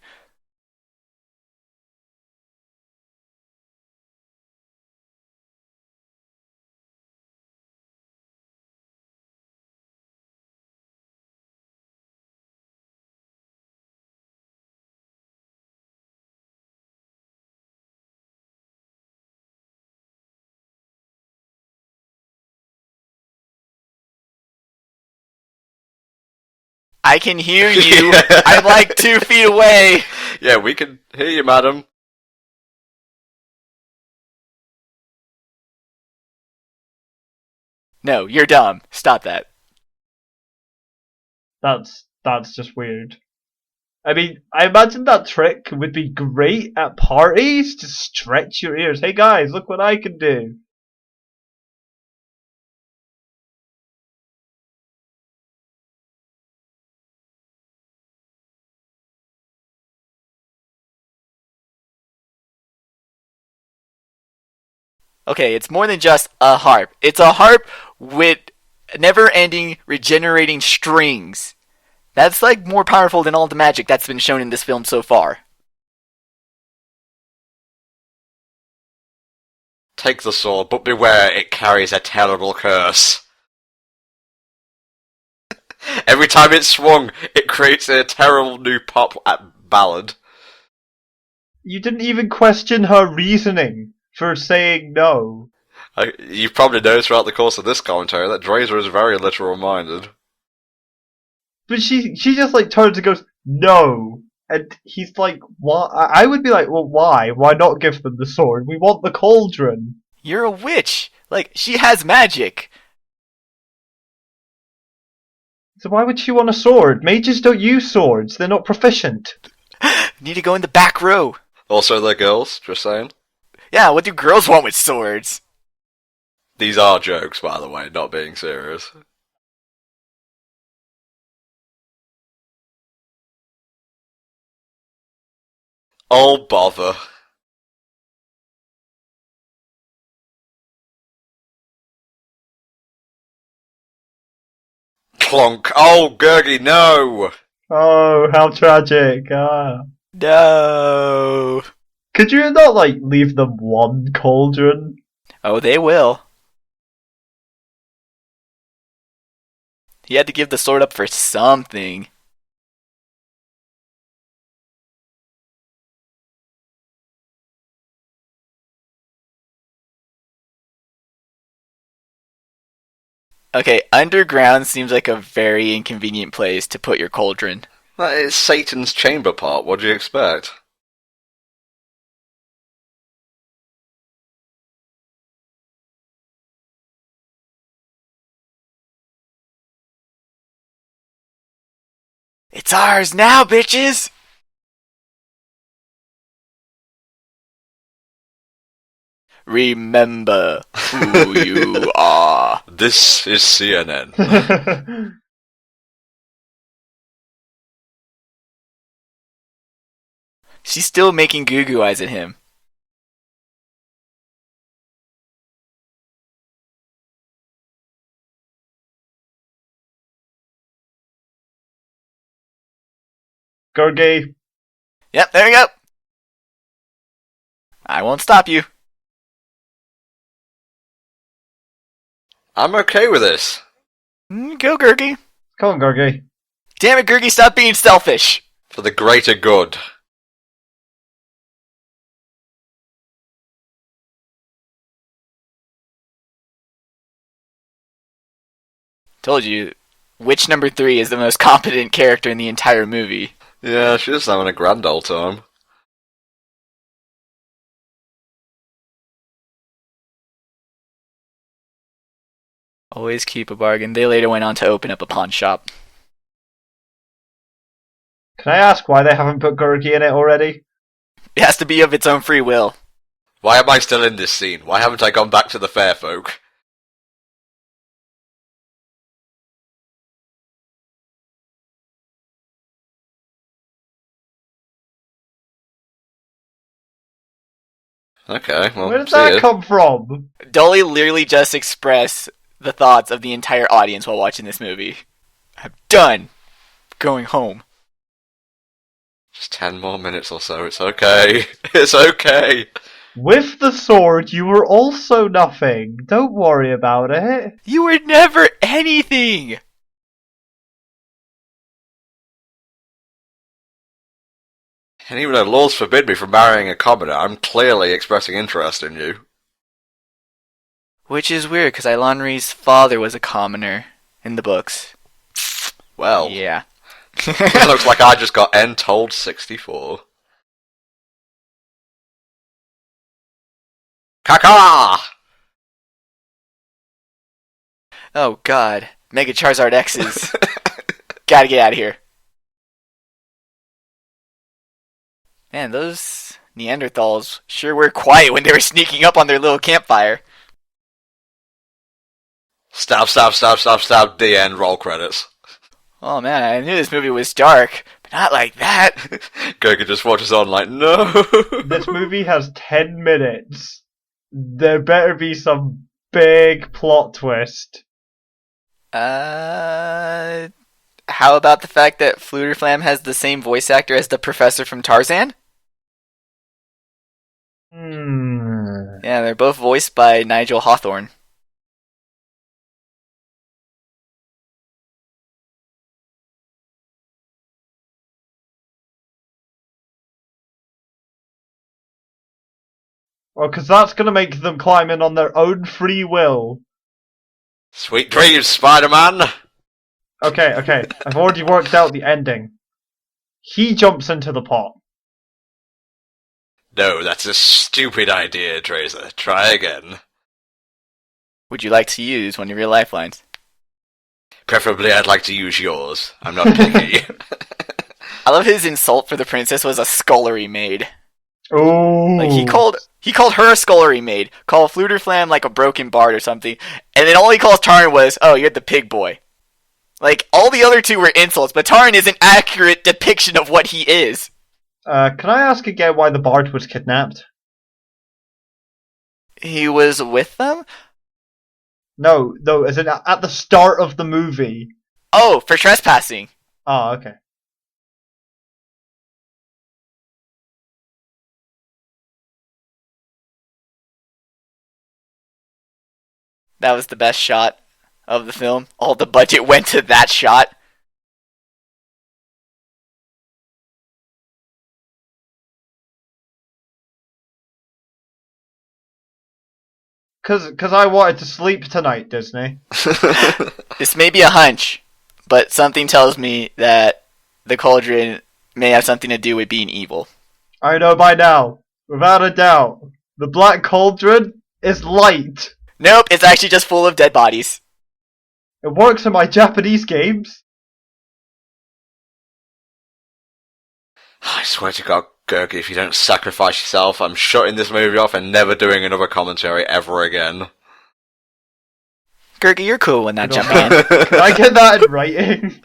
I can hear you. I'm like 2 feet away. Yeah, we can hear you, madam. No, you're dumb. Stop that. That's just weird. I mean, I imagine that trick would be great at parties to stretch your ears. Hey guys, look what I can do. Okay, it's more than just a harp. It's a harp with never-ending regenerating strings. That's like more powerful than all the magic that's been shown in this film so far. Take the sword, but beware, it carries a terrible curse. Every time it's swung, it creates a terrible new pop ballad. You didn't even question her reasoning for saying no. You've probably noticed throughout the course of this commentary that Drazer is very literal-minded. But she just like turns and goes, no. And he's like, why? I would be like, well, why? Why not give them the sword? We want the cauldron. You're a witch. Like, she has magic. So why would she want a sword? Mages don't use swords. They're not proficient. Need to go in the back row. Also, they're girls, just saying. Yeah, what do girls want with swords? These are jokes, by the way, not being serious. Oh, bother. Clonk. Oh, Gurgi, no! Oh, how tragic. No. Could you not, like, leave them one cauldron? Oh, they will. He had to give the sword up for something. Okay, underground seems like a very inconvenient place to put your cauldron. That is Satan's chamber part, what do you expect? It's ours now, bitches! Remember who you are. This is CNN. She's still making goo goo eyes at him. Gurgi. Yep, there we go. I won't stop you. I'm okay with this. Go, Gurgi. Come on, Gurgi. Damn it, Gurgi, stop being selfish. For the greater good. Told you, witch number 3 is the most competent character in the entire movie. Yeah, she's having a grand old time. Always keep a bargain. They later went on to open up a pawn shop. Can I ask why they haven't put Gurgi in it already? It has to be of its own free will. Why am I still in this scene? Why haven't I gone back to the fair folk? Okay, well, Where did see that ya. come from? Dolly literally just expressed the thoughts of the entire audience while watching this movie. I'm done. Going home. Just 10 more minutes or so, it's okay. It's okay. With the sword, you were also nothing. Don't worry about it. You were never anything. And even though laws forbid me from marrying a commoner, I'm clearly expressing interest in you. Which is weird, because Eilonri's father was a commoner in the books. Well, Yeah. it looks like I just got N told 64. Kaka! Oh god. Mega Charizard X's. Gotta get out of here. Man, those Neanderthals sure were quiet when they were sneaking up on their little campfire. Stab, stab, stab, stab, stab, the end, roll credits. Oh man, I knew this movie was dark, but not like that. Gurgi just watches on like, no! This movie has 10 minutes. there better be some big plot twist. How about the fact that Fluterflam has the same voice actor as the professor from Tarzan? Yeah, they're both voiced by Nigel Hawthorne. Well, because that's going to make them climb in on their own free will. Sweet dreams, Spider-Man! Okay, I've already worked out the ending. He jumps into the pot. No, that's a stupid idea, Tracer. Try again. Would you like to use one of your lifelines? Preferably I'd like to use yours. I'm not picky. I love his insult for the princess was a scullery maid. Oh. Like he called her a scullery maid, called Fluterflam like a broken bard or something, and then all he calls Taran was, "Oh, you're the pig boy." Like all the other two were insults, but Taran is an accurate depiction of what he is. Can I ask again why the bard was kidnapped? He was with them? No, as in at the start of the movie. Oh, for trespassing. Oh, okay. That was the best shot of the film. All the budget went to that shot. Cause I wanted to sleep tonight, Disney. This may be a hunch, but something tells me that the Cauldron may have something to do with being evil. I know by now, without a doubt, the Black Cauldron is light. Nope, it's actually just full of dead bodies. It works in my Japanese games. I swear to God, Gurgi, if you don't sacrifice yourself, I'm shutting this movie off and never doing another commentary ever again. Gurgi, you're cool when not jumping in. Can I get that in writing?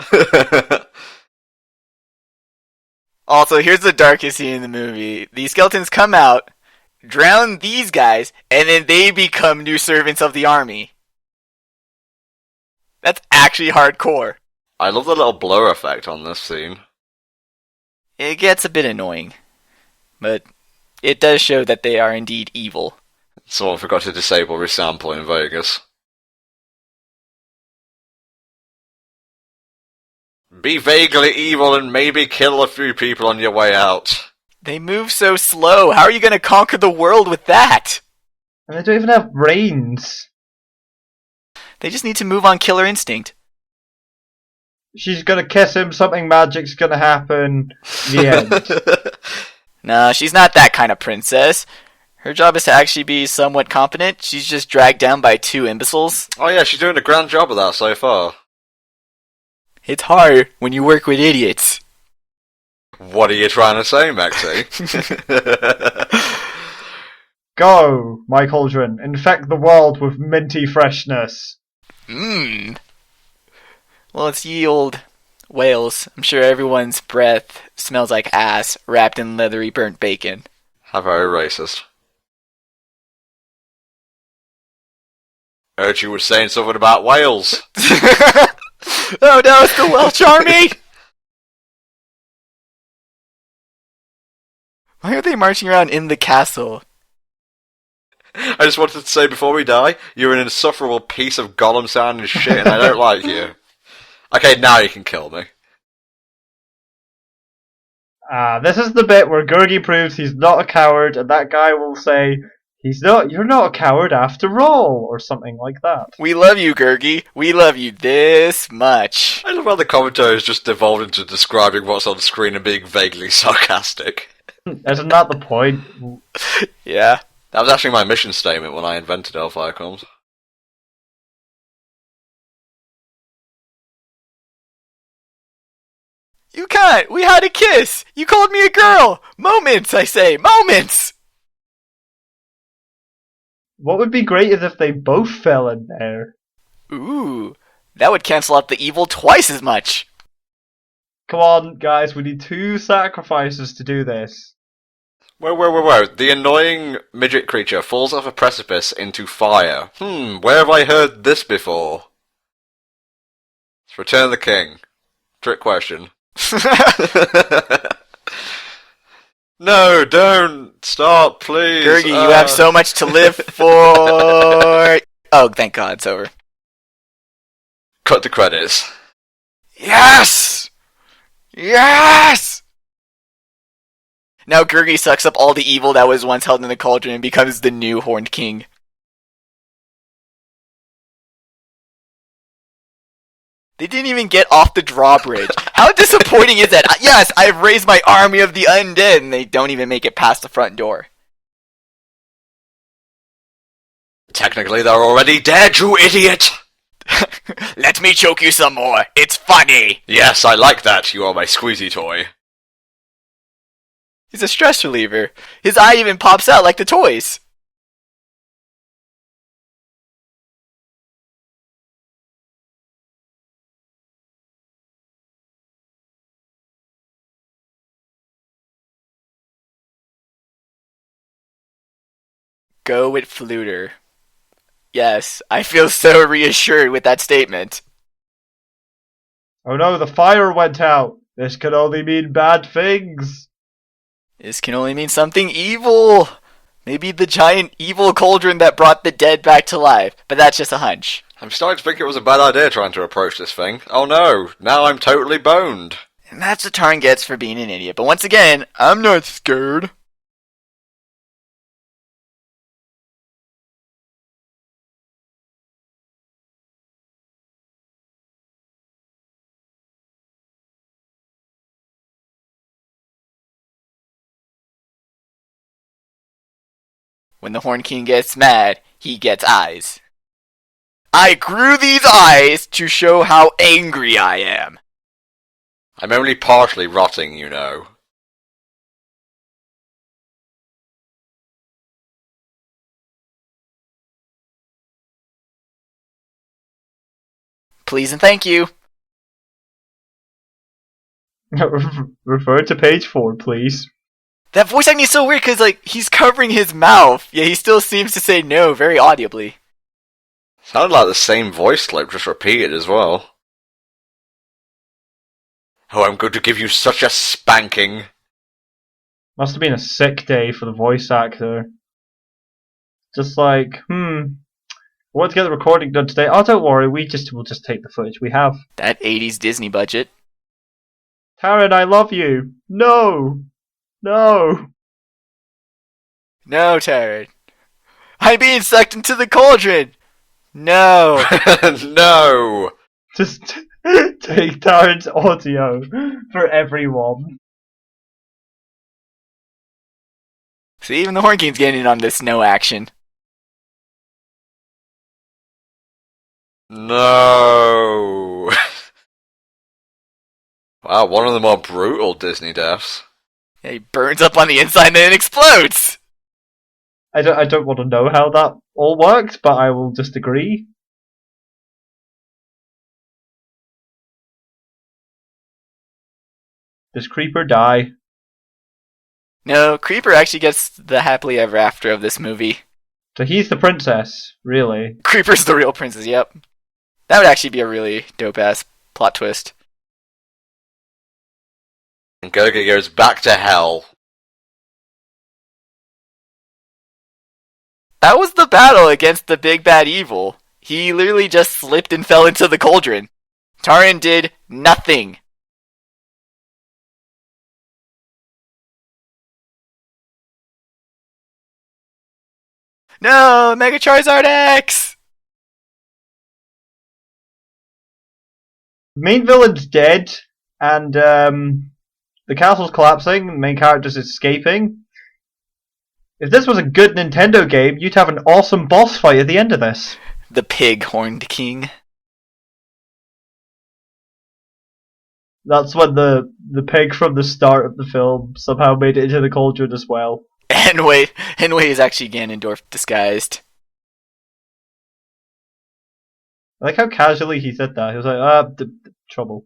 Also, here's the darkest scene in the movie. These skeletons come out, drown these guys, and then they become new servants of the army. That's actually hardcore. I love the little blur effect on this scene. It gets a bit annoying, but it does show that they are indeed evil. Someone forgot to disable resample in Vegas. Be vaguely evil and maybe kill a few people on your way out. They move so slow. How are you going to conquer the world with that? And they don't even have brains. They just need to move on killer instinct. She's gonna kiss him, something magic's gonna happen. The end. No, she's not that kind of princess. Her job is to actually be somewhat competent. She's just dragged down by two imbeciles. Oh yeah, she's doing a grand job of that so far. It's hard when you work with idiots. What are you trying to say, Maxie? Go, my Cauldron, infect the world with minty freshness. Mmm. Well, it's ye old Wales. I'm sure everyone's breath smells like ass wrapped in leathery burnt bacon. How very racist. Heard you were saying something about Wales. Oh no, it's the Welsh army! Why are they marching around in the castle? I just wanted to say before we die, you're an insufferable piece of Gollum sounding shit and I don't like you. Okay, now you can kill me. This is the bit where Gurgi proves he's not a coward, and that guy will say, you're not a coward after all, or something like that. We love you, Gurgi. We love you this much. I love how the commentators just devolved into describing what's on screen and being vaguely sarcastic. Isn't that the point? Yeah. That was actually my mission statement when I invented HellfireComms. You can't! We had a kiss! You called me a girl! Moments, I say! Moments! What would be great is if they both fell in there. Ooh, that would cancel out the evil twice as much. Come on, guys, we need 2 sacrifices to do this. Whoa. The annoying midget creature falls off a precipice into fire. Where have I heard this before? It's Return of the King. Trick question. No, don't! Stop, please! Gurgi, you have so much to live for! Oh, thank God, it's over. Cut to credits. Yes! Yes! Now Gurgi sucks up all the evil that was once held in the cauldron and becomes the new Horned King. They didn't even get off the drawbridge. How disappointing is that? Yes, I've raised my army of the undead, and they don't even make it past the front door. Technically, they're already dead, you idiot! Let me choke you some more. It's funny. Yes, I like that. You are my squeezy toy. He's a stress reliever. His eye even pops out like the toys. Go with Fluter. Yes, I feel so reassured with that statement. Oh no, the fire went out. This could only mean bad things. This can only mean something evil. Maybe the giant evil cauldron that brought the dead back to life. But that's just a hunch. I'm starting to think it was a bad idea trying to approach this thing. Oh no, now I'm totally boned. And that's what Taran gets for being an idiot. But once again, I'm not scared. When the Horn King gets mad, he gets eyes. I grew these eyes to show how angry I am. I'm only partially rotting, you know. Please and thank you. Refer to page 4, please. That voice acting is so weird because, like, he's covering his mouth, yet he still seems to say no very audibly. Sounded like the same voice clip, just repeated as well. Oh, I'm going to give you such a spanking. Must have been a sick day for the voice actor. Just like, I want to get the recording done today. Oh, don't worry, we'll just take the footage we have. That 80s Disney budget. Taran, I love you. No! No! No, Taran. I'm being sucked into the cauldron! No! No! Just take Taran's audio for everyone. See, even the Horn King's getting in on this no action. No! Wow, one of the more brutal Disney deaths. Yeah, he burns up on the inside and then explodes! I don't want to know how that all worked, but I will just agree. Does Creeper die? No, Creeper actually gets the happily ever after of this movie. So he's the princess, really. Creeper's the real princess, yep. That would actually be a really dope-ass plot twist. And Gurgi goes back to hell. That was the battle against the big bad evil. He literally just slipped and fell into the cauldron. Taran did nothing. No, Mega Charizard X! Main villain's dead, and the castle's collapsing, the main character's escaping. If this was a good Nintendo game, you'd have an awesome boss fight at the end of this. The Pig Horned King. That's when the pig from the start of the film somehow made it into the cauldron as well. Henway is actually Ganondorf disguised. I like how casually he said that. He was like, trouble.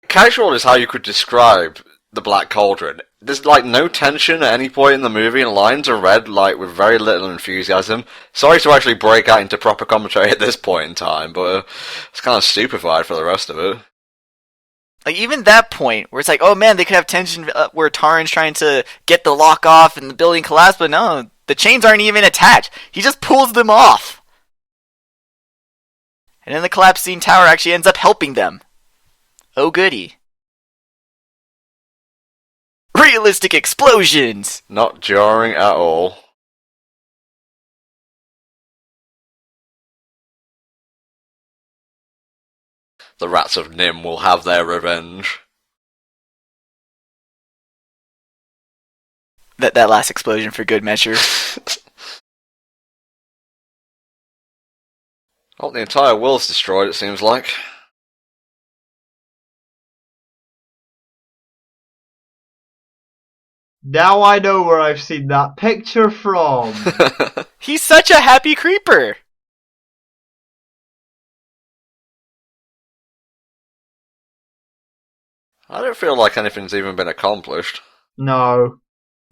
Casual is how you could describe the Black Cauldron, there's like no tension at any point in the movie, and lines are read like with very little enthusiasm. Sorry to actually break out into proper commentary at this point in time, but it's kind of stupefied for the rest of it. Like, even that point, where it's like, oh man, they could have tension where Taran's trying to get the lock off and the building collapse, but no, the chains aren't even attached. He just pulls them off. And then the collapsing tower actually ends up helping them. Oh goody. Realistic explosions! Not jarring at all. The rats of Nim will have their revenge. That last explosion for good measure. Oh, the entire world's destroyed, it seems like. Now I know where I've seen that picture from. He's such a happy creeper! I don't feel like anything's even been accomplished. No.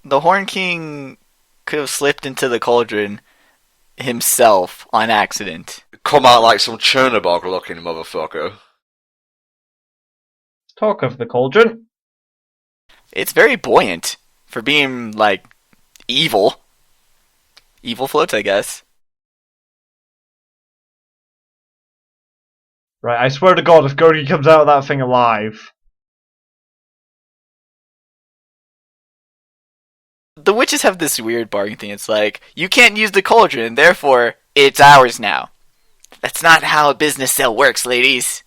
The Horn King could have slipped into the cauldron himself on accident. Come out like some Chernobog looking motherfucker. Talk of the cauldron. It's very buoyant for being, like, evil. Evil floats, I guess. Right, I swear to God, if Gurgi comes out of that thing alive. The witches have this weird bargaining thing. It's like, you can't use the cauldron, therefore, it's ours now. That's not how a business sale works, ladies.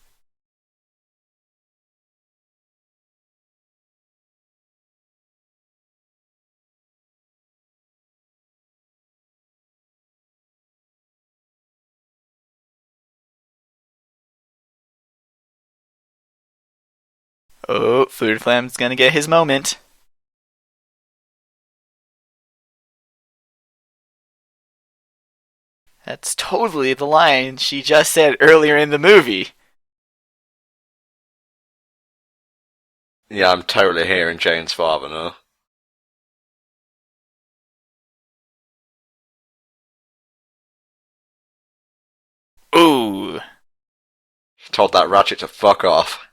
Oh, Food Flam's gonna get his moment. That's totally the line she just said earlier in the movie. Yeah, I'm totally hearing Jane's father now. Ooh. He told that ratchet to fuck off.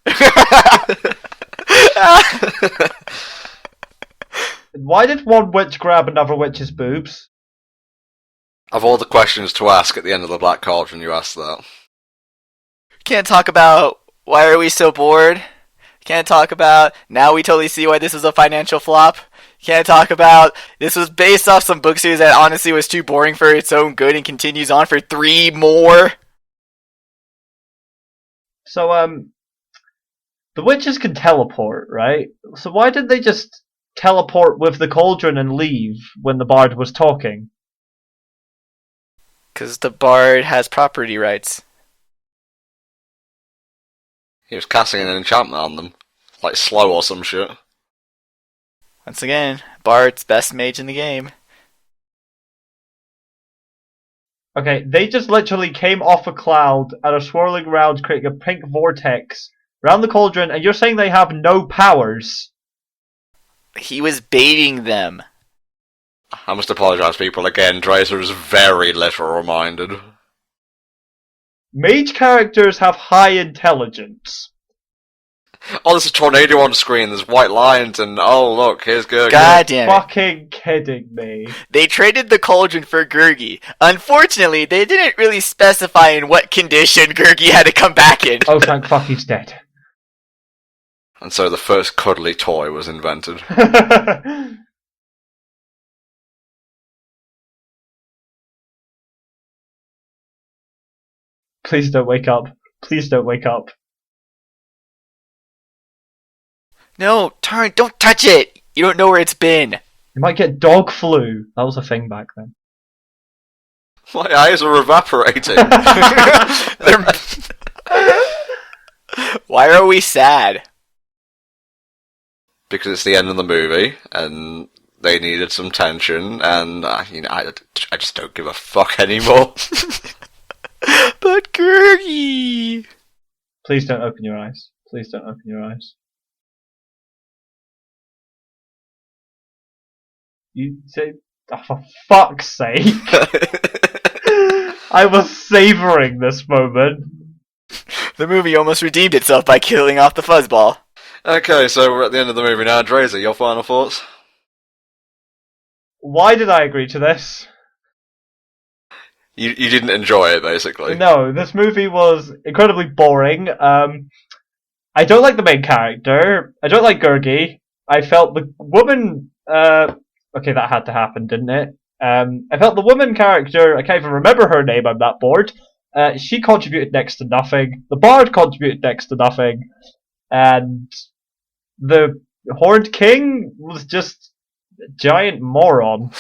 Why did one witch grab another witch's boobs? Of all the questions to ask at the end of the Black Cauldron, you asked that. Can't talk about why are we so bored. Can't talk about now we totally see why this was a financial flop. Can't talk about this was based off some book series that honestly was too boring for its own good and continues on for 3 more. So, the witches can teleport, right? So why did they just teleport with the cauldron and leave when the bard was talking? Because the bard has property rights. He was casting an enchantment on them. Like slow or some shit. Once again, Bard's best mage in the game. Okay, they just literally came off a cloud and are swirling around, creating a pink vortex around the cauldron, and you're saying they have no powers? He was baiting them. I must apologise, people. Again, Drazer is very literal minded. Mage characters have high intelligence. Oh, there's a tornado on screen, there's white lines, and oh look, here's Gurgi. God damn it. Fucking kidding me. They traded the cauldron for Gurgi. Unfortunately, they didn't really specify in what condition Gurgi had to come back in. Oh, thank fuck he's dead. And so the first cuddly toy was invented. Please don't wake up. Please don't wake up. No, Taran, don't touch it! You don't know where it's been. You might get dog flu. That was a thing back then. My eyes are evaporating. Why are we sad? Because it's the end of the movie, and they needed some tension, and I just don't give a fuck anymore. But Gurgi! Please don't open your eyes. Please don't open your eyes. You say, oh, for fuck's sake! I was savouring this moment. The movie almost redeemed itself by killing off the fuzzball. Okay, so we're at the end of the movie now. Drazer, your final thoughts? Why did I agree to this? You didn't enjoy it, basically. No, this movie was incredibly boring. I don't like the main character. I don't like Gurgi. I felt the woman. Okay, that had to happen, didn't it? I felt the woman character. I can't even remember her name. I'm that bored. She contributed next to nothing. The bard contributed next to nothing, and the Horned King was just a giant moron.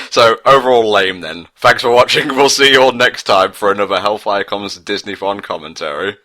So, overall lame then. Thanks for watching. We'll see you all next time for another HellfireComms Disneython commentary.